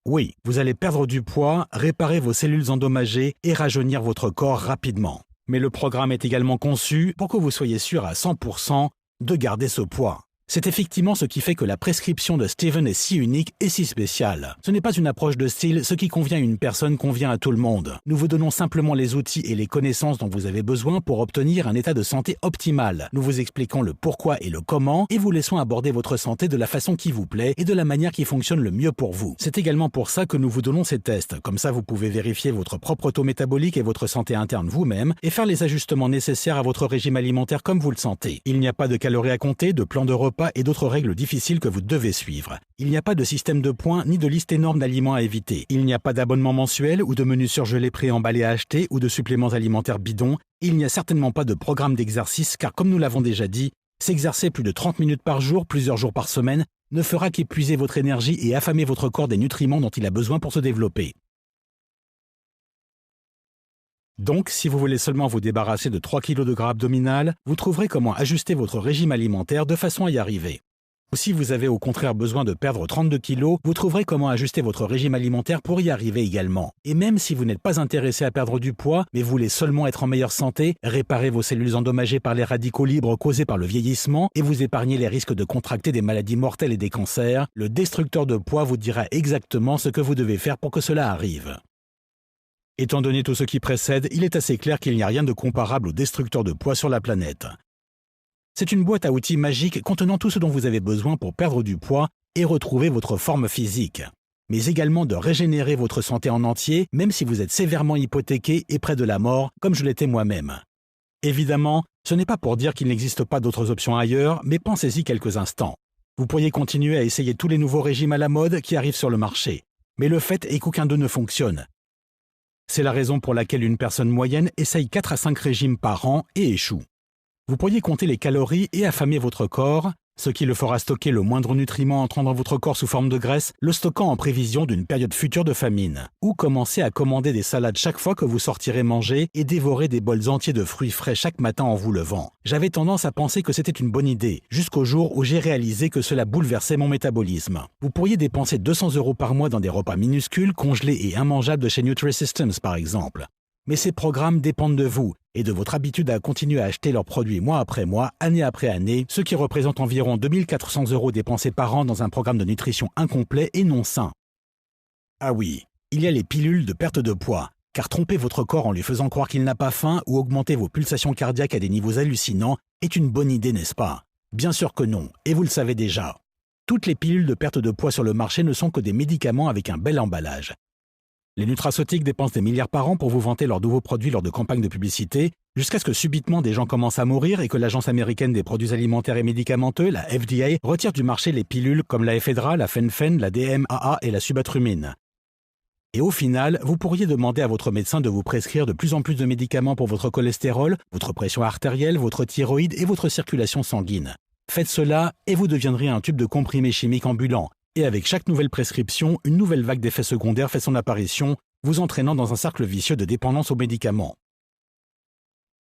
Oui, vous allez perdre du poids, réparer vos cellules endommagées et rajeunir votre corps rapidement. Mais le programme est également conçu pour que vous soyez sûr à 100% de garder ce poids. C'est effectivement ce qui fait que la prescription de Steven est si unique et si spéciale. Ce n'est pas une approche de style, ce qui convient à une personne convient à tout le monde. Nous vous donnons simplement les outils et les connaissances dont vous avez besoin pour obtenir un état de santé optimal. Nous vous expliquons le pourquoi et le comment et vous laissons aborder votre santé de la façon qui vous plaît et de la manière qui fonctionne le mieux pour vous. C'est également pour ça que nous vous donnons ces tests. Comme ça, vous pouvez vérifier votre propre taux métabolique et votre santé interne vous-même et faire les ajustements nécessaires à votre régime alimentaire comme vous le sentez. Il n'y a pas de calories à compter, de plan de repas et d'autres règles difficiles que vous devez suivre. Il n'y a pas de système de points ni de liste énorme d'aliments à éviter. Il n'y a pas d'abonnement mensuel ou de menus surgelés préemballés à acheter ou de suppléments alimentaires bidons. Il n'y a certainement pas de programme d'exercice car comme nous l'avons déjà dit, s'exercer plus de 30 minutes par jour, plusieurs jours par semaine, ne fera qu'épuiser votre énergie et affamer votre corps des nutriments dont il a besoin pour se développer. Donc, si vous voulez seulement vous débarrasser de 3 kg de gras abdominal, vous trouverez comment ajuster votre régime alimentaire de façon à y arriver. Ou si vous avez au contraire besoin de perdre 32 kg, vous trouverez comment ajuster votre régime alimentaire pour y arriver également. Et même si vous n'êtes pas intéressé à perdre du poids, mais voulez seulement être en meilleure santé, réparer vos cellules endommagées par les radicaux libres causés par le vieillissement et vous épargner les risques de contracter des maladies mortelles et des cancers, le destructeur de poids vous dira exactement ce que vous devez faire pour que cela arrive. Étant donné tout ce qui précède, il est assez clair qu'il n'y a rien de comparable au destructeur de poids sur la planète. C'est une boîte à outils magique contenant tout ce dont vous avez besoin pour perdre du poids et retrouver votre forme physique, mais également de régénérer votre santé en entier, même si vous êtes sévèrement hypothéqué et près de la mort, comme je l'étais moi-même. Évidemment, ce n'est pas pour dire qu'il n'existe pas d'autres options ailleurs, mais pensez-y quelques instants. Vous pourriez continuer à essayer tous les nouveaux régimes à la mode qui arrivent sur le marché, mais le fait est qu'aucun d'eux ne fonctionne. C'est la raison pour laquelle une personne moyenne essaye 4 à 5 régimes par an et échoue. Vous pourriez compter les calories et affamer votre corps, ce qui le fera stocker le moindre nutriment entrant dans votre corps sous forme de graisse, le stockant en prévision d'une période future de famine. Ou commencer à commander des salades chaque fois que vous sortirez manger et dévorer des bols entiers de fruits frais chaque matin en vous levant. J'avais tendance à penser que c'était une bonne idée, jusqu'au jour où j'ai réalisé que cela bouleversait mon métabolisme. Vous pourriez dépenser 200 € par mois dans des repas minuscules, congelés et immangeables de chez Nutri-Systems par exemple. Mais ces programmes dépendent de vous et de votre habitude à continuer à acheter leurs produits mois après mois, année après année, ce qui représente environ 2400 € dépensés par an dans un programme de nutrition incomplet et non sain. Ah oui, il y a les pilules de perte de poids, car tromper votre corps en lui faisant croire qu'il n'a pas faim ou augmenter vos pulsations cardiaques à des niveaux hallucinants est une bonne idée, n'est-ce pas? Bien sûr que non, et vous le savez déjà. Toutes les pilules de perte de poids sur le marché ne sont que des médicaments avec un bel emballage. Les nutraceutiques dépensent des milliards par an pour vous vanter leurs nouveaux produits lors de campagnes de publicité, jusqu'à ce que subitement des gens commencent à mourir et que l'Agence américaine des produits alimentaires et médicamenteux, la FDA, retire du marché les pilules comme la ephedra, la fen-phen, la DMAA et la subatrumine. Et au final, vous pourriez demander à votre médecin de vous prescrire de plus en plus de médicaments pour votre cholestérol, votre pression artérielle, votre thyroïde et votre circulation sanguine. Faites cela et vous deviendrez un tube de comprimés chimiques ambulant. Et avec chaque nouvelle prescription, une nouvelle vague d'effets secondaires fait son apparition, vous entraînant dans un cercle vicieux de dépendance aux médicaments.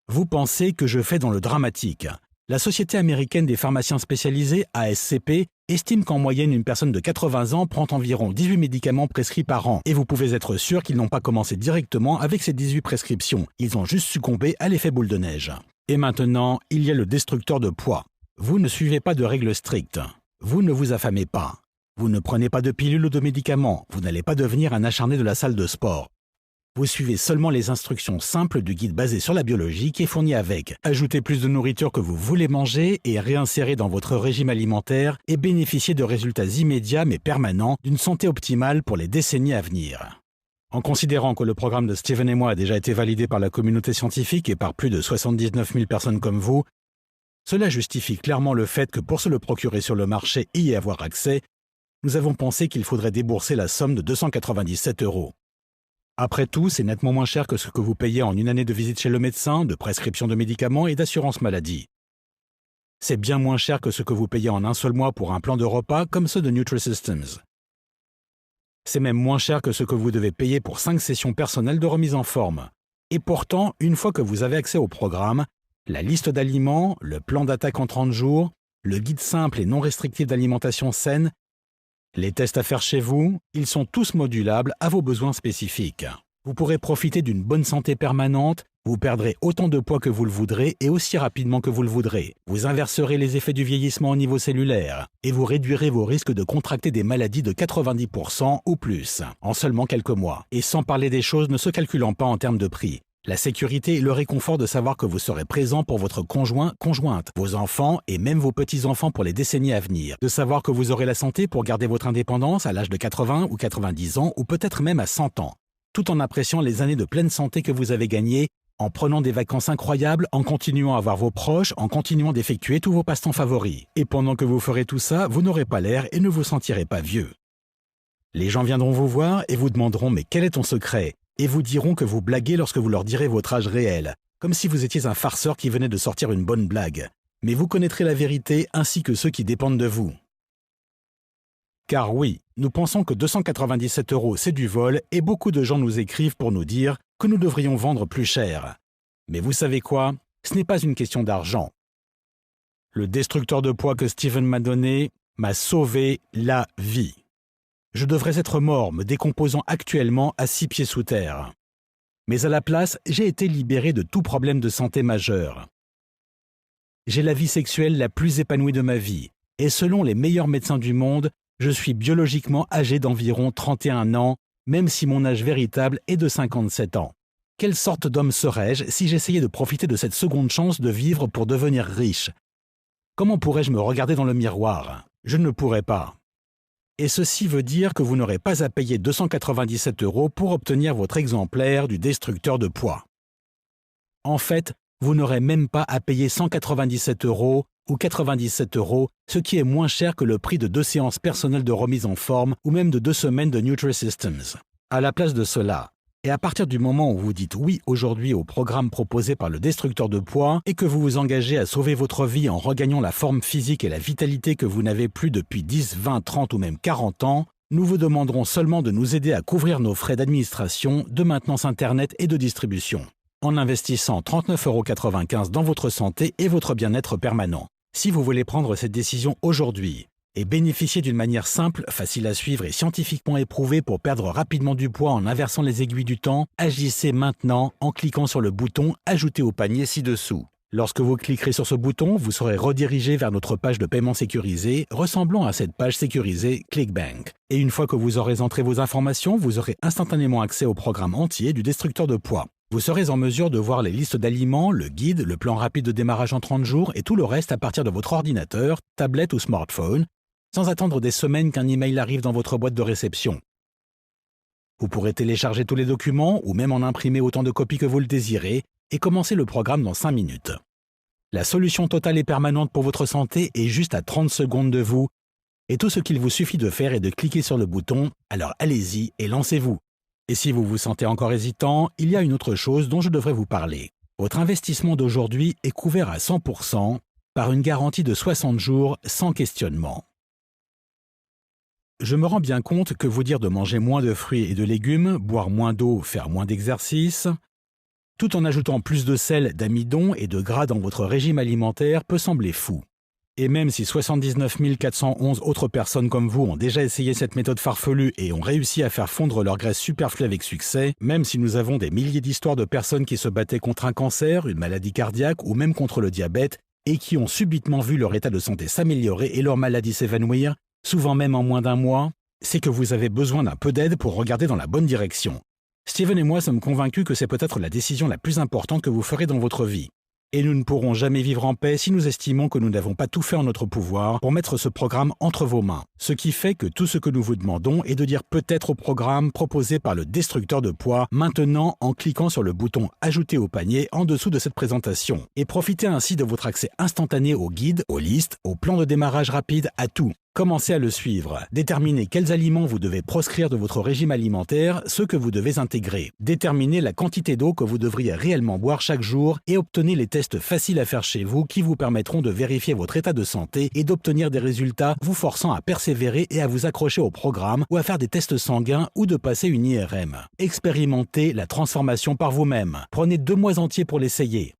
Vous pensez que je fais dans le dramatique. La Société américaine des pharmaciens spécialisés, ASCP, estime qu'en moyenne une personne de 80 ans prend environ 18 médicaments prescrits par an. Et vous pouvez être sûr qu'ils n'ont pas commencé directement avec ces 18 prescriptions. Ils ont juste succombé à l'effet boule de neige. Et maintenant, il y a le destructeur de poids. Vous ne suivez pas de règles strictes. Vous ne vous affamez pas. Vous ne prenez pas de pilules ou de médicaments, vous n'allez pas devenir un acharné de la salle de sport. Vous suivez seulement les instructions simples du guide basé sur la biologie qui est fourni avec. Ajoutez plus de nourriture que vous voulez manger et réinsérer dans votre régime alimentaire et bénéficiez de résultats immédiats mais permanents d'une santé optimale pour les décennies à venir. En considérant que le programme de Steven et moi a déjà été validé par la communauté scientifique et par plus de 79 000 personnes comme vous, cela justifie clairement le fait que pour se le procurer sur le marché et y avoir accès, nous avons pensé qu'il faudrait débourser la somme de 297 €. Après tout, c'est nettement moins cher que ce que vous payez en une année de visite chez le médecin, de prescription de médicaments et d'assurance maladie. C'est bien moins cher que ce que vous payez en un seul mois pour un plan de repas comme ceux de Nutri-Systems. C'est même moins cher que ce que vous devez payer pour 5 sessions personnelles de remise en forme. Et pourtant, une fois que vous avez accès au programme, la liste d'aliments, le plan d'attaque en 30 jours, le guide simple et non restrictif d'alimentation saine, les tests à faire chez vous, ils sont tous modulables à vos besoins spécifiques. Vous pourrez profiter d'une bonne santé permanente, vous perdrez autant de poids que vous le voudrez et aussi rapidement que vous le voudrez. Vous inverserez les effets du vieillissement au niveau cellulaire et vous réduirez vos risques de contracter des maladies de 90% ou plus en seulement quelques mois. Et sans parler des choses ne se calculant pas en termes de prix. La sécurité et le réconfort de savoir que vous serez présent pour votre conjoint, conjointe, vos enfants et même vos petits-enfants pour les décennies à venir. De savoir que vous aurez la santé pour garder votre indépendance à l'âge de 80 ou 90 ans ou peut-être même à 100 ans, tout en appréciant les années de pleine santé que vous avez gagnées, en prenant des vacances incroyables, en continuant à voir vos proches, en continuant d'effectuer tous vos passe-temps favoris. Et pendant que vous ferez tout ça, vous n'aurez pas l'air et ne vous sentirez pas vieux. Les gens viendront vous voir et vous demanderont « Mais quel est ton secret ?» et vous diront que vous blaguez lorsque vous leur direz votre âge réel, comme si vous étiez un farceur qui venait de sortir une bonne blague. Mais vous connaîtrez la vérité ainsi que ceux qui dépendent de vous. Car oui, nous pensons que 297 € c'est du vol et beaucoup de gens nous écrivent pour nous dire que nous devrions vendre plus cher. Mais vous savez quoi? Ce n'est pas une question d'argent. Le destructeur de poids que Steven m'a donné m'a sauvé la vie. Je devrais être mort, me décomposant actuellement à 6 pieds sous terre. Mais à la place, j'ai été libéré de tout problème de santé majeur. J'ai la vie sexuelle la plus épanouie de ma vie, et selon les meilleurs médecins du monde, je suis biologiquement âgé d'environ 31 ans, même si mon âge véritable est de 57 ans. Quelle sorte d'homme serais-je si j'essayais de profiter de cette seconde chance de vivre pour devenir riche? Comment pourrais-je me regarder dans le miroir? Je ne pourrais pas. Et ceci veut dire que vous n'aurez pas à payer 297 € pour obtenir votre exemplaire du destructeur de poids. En fait, vous n'aurez même pas à payer 197 € ou 97 €, ce qui est moins cher que le prix de 2 séances personnelles de remise en forme ou même de 2 semaines de Nutri-Systems. À la place de cela, et à partir du moment où vous dites oui aujourd'hui au programme proposé par le destructeur de poids et que vous vous engagez à sauver votre vie en regagnant la forme physique et la vitalité que vous n'avez plus depuis 10, 20, 30 ou même 40 ans, nous vous demanderons seulement de nous aider à couvrir nos frais d'administration, de maintenance Internet et de distribution, en investissant 39,95 € dans votre santé et votre bien-être permanent. Si vous voulez prendre cette décision aujourd'hui et bénéficier d'une manière simple, facile à suivre et scientifiquement éprouvée pour perdre rapidement du poids en inversant les aiguilles du temps, agissez maintenant en cliquant sur le bouton « Ajouter au panier » ci-dessous. Lorsque vous cliquerez sur ce bouton, vous serez redirigé vers notre page de paiement sécurisé, ressemblant à cette page sécurisée ClickBank. Et une fois que vous aurez entré vos informations, vous aurez instantanément accès au programme entier du destructeur de poids. Vous serez en mesure de voir les listes d'aliments, le guide, le plan rapide de démarrage en 30 jours et tout le reste à partir de votre ordinateur, tablette ou smartphone, sans attendre des semaines qu'un email arrive dans votre boîte de réception. Vous pourrez télécharger tous les documents ou même en imprimer autant de copies que vous le désirez et commencer le programme dans 5 minutes. La solution totale et permanente pour votre santé est juste à 30 secondes de vous et tout ce qu'il vous suffit de faire est de cliquer sur le bouton, alors allez-y et lancez-vous. Et si vous vous sentez encore hésitant, il y a une autre chose dont je devrais vous parler. Votre investissement d'aujourd'hui est couvert à 100% par une garantie de 60 jours sans questionnement. Je me rends bien compte que vous dire de manger moins de fruits et de légumes, boire moins d'eau, faire moins d'exercice, tout en ajoutant plus de sel, d'amidon et de gras dans votre régime alimentaire peut sembler fou. Et même si 79 411 autres personnes comme vous ont déjà essayé cette méthode farfelue et ont réussi à faire fondre leur graisse superflue avec succès, même si nous avons des milliers d'histoires de personnes qui se battaient contre un cancer, une maladie cardiaque ou même contre le diabète et qui ont subitement vu leur état de santé s'améliorer et leur maladie s'évanouir, souvent même en moins d'un mois, c'est que vous avez besoin d'un peu d'aide pour regarder dans la bonne direction. Steven et moi sommes convaincus que c'est peut-être la décision la plus importante que vous ferez dans votre vie. Et nous ne pourrons jamais vivre en paix si nous estimons que nous n'avons pas tout fait en notre pouvoir pour mettre ce programme entre vos mains. Ce qui fait que tout ce que nous vous demandons est de dire peut-être au programme proposé par le destructeur de poids maintenant en cliquant sur le bouton « Ajouter au panier » en dessous de cette présentation. Et profitez ainsi de votre accès instantané aux guides, aux listes, aux plans de démarrage rapide, à tout. Commencez à le suivre. Déterminez quels aliments vous devez proscrire de votre régime alimentaire, ceux que vous devez intégrer. Déterminez la quantité d'eau que vous devriez réellement boire chaque jour et obtenez les tests faciles à faire chez vous qui vous permettront de vérifier votre état de santé et d'obtenir des résultats vous forçant à persévérer et à vous accrocher au programme ou à faire des tests sanguins ou de passer une IRM. Expérimentez la transformation par vous-même. Prenez 2 mois entiers pour l'essayer.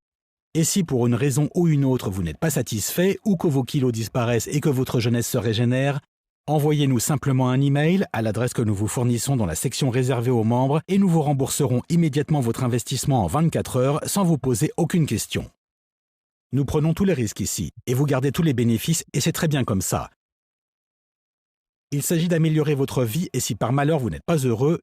Et si pour une raison ou une autre vous n'êtes pas satisfait ou que vos kilos disparaissent et que votre jeunesse se régénère, envoyez-nous simplement un email à l'adresse que nous vous fournissons dans la section réservée aux membres et nous vous rembourserons immédiatement votre investissement en 24 heures sans vous poser aucune question. Nous prenons tous les risques ici et vous gardez tous les bénéfices et c'est très bien comme ça. Il s'agit d'améliorer votre vie et si par malheur vous n'êtes pas heureux,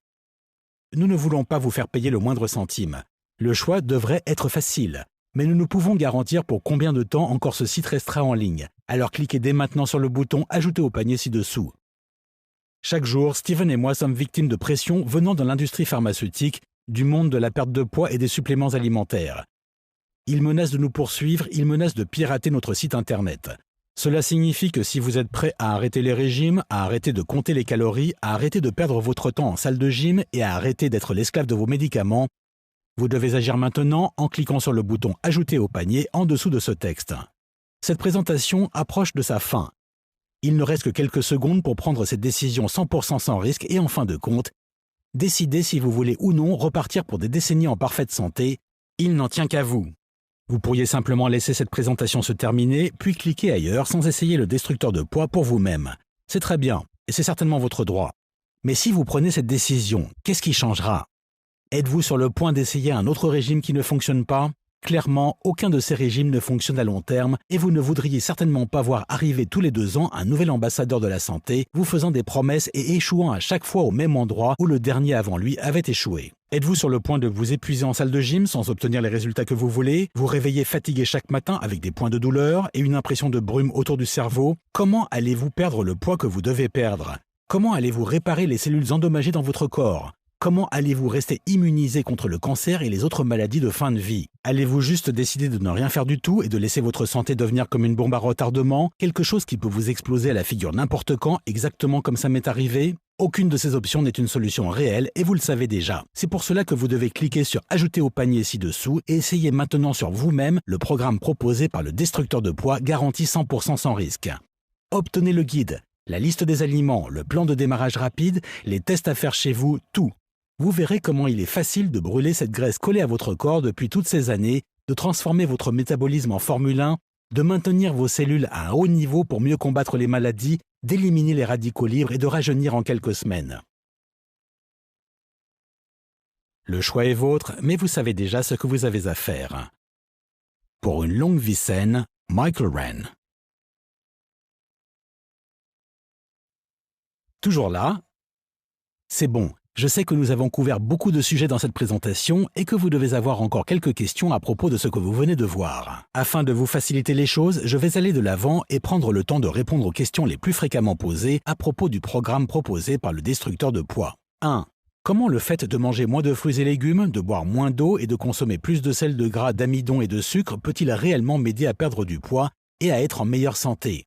nous ne voulons pas vous faire payer le moindre centime. Le choix devrait être facile. Mais nous ne pouvons garantir pour combien de temps encore ce site restera en ligne. Alors cliquez dès maintenant sur le bouton « Ajouter au panier » ci-dessous. Chaque jour, Steven et moi sommes victimes de pression venant de l'industrie pharmaceutique, du monde de la perte de poids et des suppléments alimentaires. Ils menacent de nous poursuivre, ils menacent de pirater notre site internet. Cela signifie que si vous êtes prêt à arrêter les régimes, à arrêter de compter les calories, à arrêter de perdre votre temps en salle de gym et à arrêter d'être l'esclave de vos médicaments, vous devez agir maintenant en cliquant sur le bouton « Ajouter au panier » en dessous de ce texte. Cette présentation approche de sa fin. Il ne reste que quelques secondes pour prendre cette décision 100% sans risque et en fin de compte, décider si vous voulez ou non repartir pour des décennies en parfaite santé. Il n'en tient qu'à vous. Vous pourriez simplement laisser cette présentation se terminer, puis cliquer ailleurs sans essayer le destructeur de poids pour vous-même. C'est très bien, et c'est certainement votre droit. Mais si vous prenez cette décision, qu'est-ce qui changera ? Êtes-vous sur le point d'essayer un autre régime qui ne fonctionne pas ? Clairement, aucun de ces régimes ne fonctionne à long terme et vous ne voudriez certainement pas voir arriver tous les 2 ans un nouvel ambassadeur de la santé, vous faisant des promesses et échouant à chaque fois au même endroit où le dernier avant lui avait échoué. Êtes-vous sur le point de vous épuiser en salle de gym sans obtenir les résultats que vous voulez ? Vous réveillez fatigué chaque matin avec des points de douleur et une impression de brume autour du cerveau ? Comment allez-vous perdre le poids que vous devez perdre ? Comment allez-vous réparer les cellules endommagées dans votre corps ? Comment allez-vous rester immunisé contre le cancer et les autres maladies de fin de vie ? Allez-vous juste décider de ne rien faire du tout et de laisser votre santé devenir comme une bombe à retardement, quelque chose qui peut vous exploser à la figure n'importe quand, exactement comme ça m'est arrivé ? Aucune de ces options n'est une solution réelle et vous le savez déjà. C'est pour cela que vous devez cliquer sur « Ajouter au panier » ci-dessous et essayer maintenant sur vous-même le programme proposé par le destructeur de poids garanti 100% sans risque. Obtenez le guide, la liste des aliments, le plan de démarrage rapide, les tests à faire chez vous, tout. Vous verrez comment il est facile de brûler cette graisse collée à votre corps depuis toutes ces années, de transformer votre métabolisme en Formule 1, de maintenir vos cellules à un haut niveau pour mieux combattre les maladies, d'éliminer les radicaux libres et de rajeunir en quelques semaines. Le choix est vôtre, mais vous savez déjà ce que vous avez à faire. Pour une longue vie saine, Michael Wren. Toujours là ? C'est bon. Je sais que nous avons couvert beaucoup de sujets dans cette présentation et que vous devez avoir encore quelques questions à propos de ce que vous venez de voir. Afin de vous faciliter les choses, je vais aller de l'avant et prendre le temps de répondre aux questions les plus fréquemment posées à propos du programme proposé par le destructeur de poids. 1. Comment le fait de manger moins de fruits et légumes, de boire moins d'eau et de consommer plus de sel, de gras, d'amidon et de sucre peut-il réellement m'aider à perdre du poids et à être en meilleure santé ?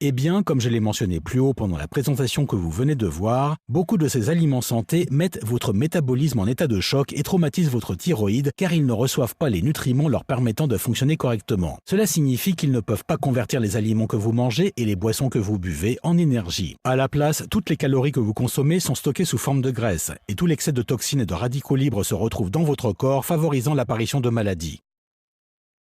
Eh bien, comme je l'ai mentionné plus haut pendant la présentation que vous venez de voir, beaucoup de ces aliments santé mettent votre métabolisme en état de choc et traumatisent votre thyroïde car ils ne reçoivent pas les nutriments leur permettant de fonctionner correctement. Cela signifie qu'ils ne peuvent pas convertir les aliments que vous mangez et les boissons que vous buvez en énergie. À la place, toutes les calories que vous consommez sont stockées sous forme de graisse et tout l'excès de toxines et de radicaux libres se retrouve dans votre corps, favorisant l'apparition de maladies.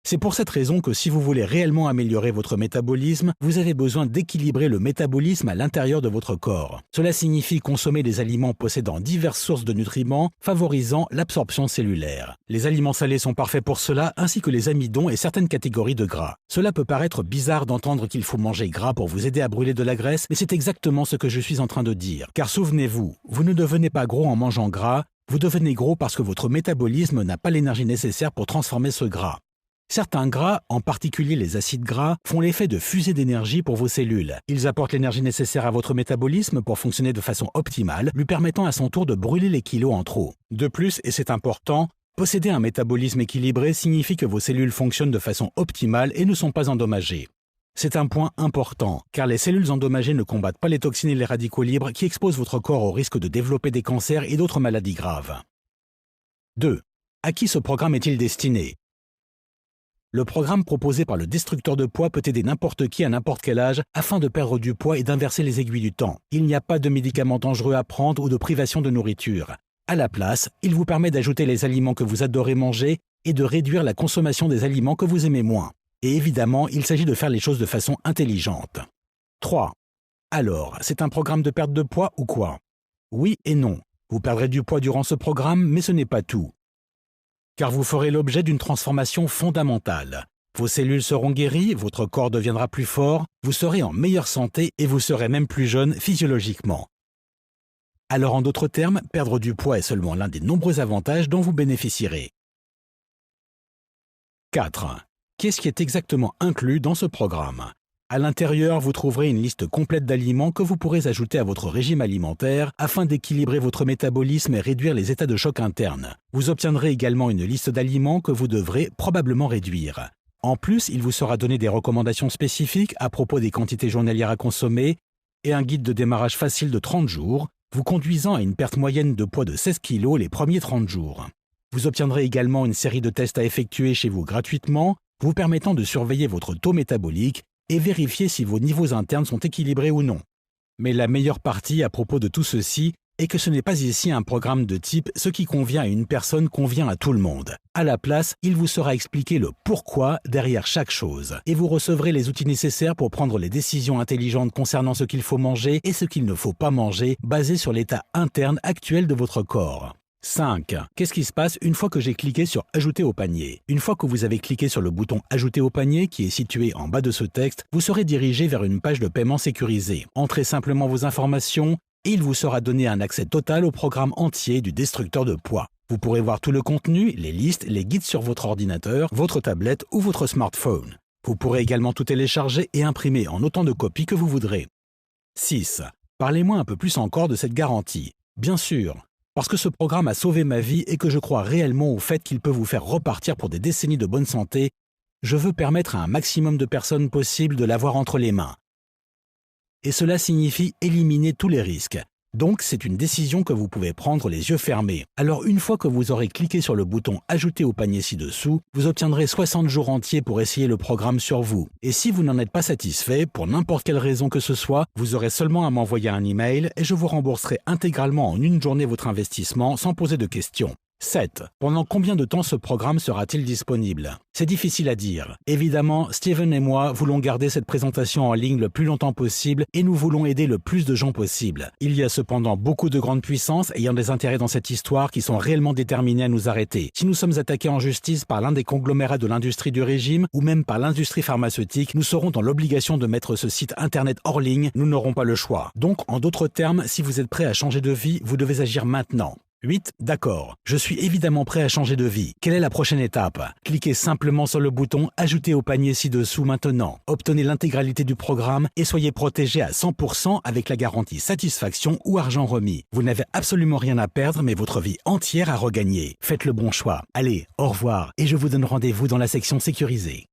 C'est pour cette raison que si vous voulez réellement améliorer votre métabolisme, vous avez besoin d'équilibrer le métabolisme à l'intérieur de votre corps. Cela signifie consommer des aliments possédant diverses sources de nutriments, favorisant l'absorption cellulaire. Les aliments salés sont parfaits pour cela, ainsi que les amidons et certaines catégories de gras. Cela peut paraître bizarre d'entendre qu'il faut manger gras pour vous aider à brûler de la graisse, mais c'est exactement ce que je suis en train de dire. Car souvenez-vous, vous ne devenez pas gros en mangeant gras, vous devenez gros parce que votre métabolisme n'a pas l'énergie nécessaire pour transformer ce gras. Certains gras, en particulier les acides gras, font l'effet de fusée d'énergie pour vos cellules. Ils apportent l'énergie nécessaire à votre métabolisme pour fonctionner de façon optimale, lui permettant à son tour de brûler les kilos en trop. De plus, et c'est important, posséder un métabolisme équilibré signifie que vos cellules fonctionnent de façon optimale et ne sont pas endommagées. C'est un point important, car les cellules endommagées ne combattent pas les toxines et les radicaux libres qui exposent votre corps au risque de développer des cancers et d'autres maladies graves. 2. À qui ce programme est-il destiné? Le programme proposé par le destructeur de poids peut aider n'importe qui à n'importe quel âge afin de perdre du poids et d'inverser les aiguilles du temps. Il n'y a pas de médicaments dangereux à prendre ou de privation de nourriture. À la place, il vous permet d'ajouter les aliments que vous adorez manger et de réduire la consommation des aliments que vous aimez moins. Et évidemment, il s'agit de faire les choses de façon intelligente. 3. Alors, c'est un programme de perte de poids ou quoi? Oui et non. Vous perdrez du poids durant ce programme, mais ce n'est pas tout. Car vous ferez l'objet d'une transformation fondamentale. Vos cellules seront guéries, votre corps deviendra plus fort, vous serez en meilleure santé et vous serez même plus jeune physiologiquement. Alors en d'autres termes, perdre du poids est seulement l'un des nombreux avantages dont vous bénéficierez. 4. Qu'est-ce qui est exactement inclus dans ce programme? À l'intérieur, vous trouverez une liste complète d'aliments que vous pourrez ajouter à votre régime alimentaire afin d'équilibrer votre métabolisme et réduire les états de choc internes. Vous obtiendrez également une liste d'aliments que vous devrez probablement réduire. En plus, il vous sera donné des recommandations spécifiques à propos des quantités journalières à consommer et un guide de démarrage facile de 30 jours, vous conduisant à une perte moyenne de poids de 16 kg les premiers 30 jours. Vous obtiendrez également une série de tests à effectuer chez vous gratuitement, vous permettant de surveiller votre taux métabolique et vérifier si vos niveaux internes sont équilibrés ou non. Mais la meilleure partie à propos de tout ceci est que ce n'est pas ici un programme de type « ce qui convient à une personne convient à tout le monde ». À la place, il vous sera expliqué le pourquoi derrière chaque chose et vous recevrez les outils nécessaires pour prendre les décisions intelligentes concernant ce qu'il faut manger et ce qu'il ne faut pas manger basés sur l'état interne actuel de votre corps. 5. Qu'est-ce qui se passe une fois que j'ai cliqué sur « Ajouter au panier » ? Une fois que vous avez cliqué sur le bouton « Ajouter au panier » qui est situé en bas de ce texte, vous serez dirigé vers une page de paiement sécurisée. Entrez simplement vos informations et il vous sera donné un accès total au programme entier du destructeur de poids. Vous pourrez voir tout le contenu, les listes, les guides sur votre ordinateur, votre tablette ou votre smartphone. Vous pourrez également tout télécharger et imprimer en autant de copies que vous voudrez. 6. Parlez-moi un peu plus encore de cette garantie. Bien sûr, parce que ce programme a sauvé ma vie et que je crois réellement au fait qu'il peut vous faire repartir pour des décennies de bonne santé, je veux permettre à un maximum de personnes possible de l'avoir entre les mains. Et cela signifie éliminer tous les risques. Donc, c'est une décision que vous pouvez prendre les yeux fermés. Alors, une fois que vous aurez cliqué sur le bouton « Ajouter au panier » ci-dessous, vous obtiendrez 60 jours entiers pour essayer le programme sur vous. Et si vous n'en êtes pas satisfait, pour n'importe quelle raison que ce soit, vous aurez seulement à m'envoyer un email et je vous rembourserai intégralement en une journée votre investissement sans poser de questions. 7. Pendant combien de temps ce programme sera-t-il disponible? C'est difficile à dire. Évidemment, Steven et moi voulons garder cette présentation en ligne le plus longtemps possible et nous voulons aider le plus de gens possible. Il y a cependant beaucoup de grandes puissances ayant des intérêts dans cette histoire qui sont réellement déterminés à nous arrêter. Si nous sommes attaqués en justice par l'un des conglomérats de l'industrie du régime ou même par l'industrie pharmaceutique, nous serons dans l'obligation de mettre ce site internet hors ligne, nous n'aurons pas le choix. Donc, en d'autres termes, si vous êtes prêt à changer de vie, vous devez agir maintenant. 8. D'accord. Je suis évidemment prêt à changer de vie. Quelle est la prochaine étape? Cliquez simplement sur le bouton « Ajouter au panier » ci-dessous maintenant. Obtenez l'intégralité du programme et soyez protégé à 100% avec la garantie satisfaction ou argent remis. Vous n'avez absolument rien à perdre mais votre vie entière à regagner. Faites le bon choix. Allez, au revoir et je vous donne rendez-vous dans la section sécurisée.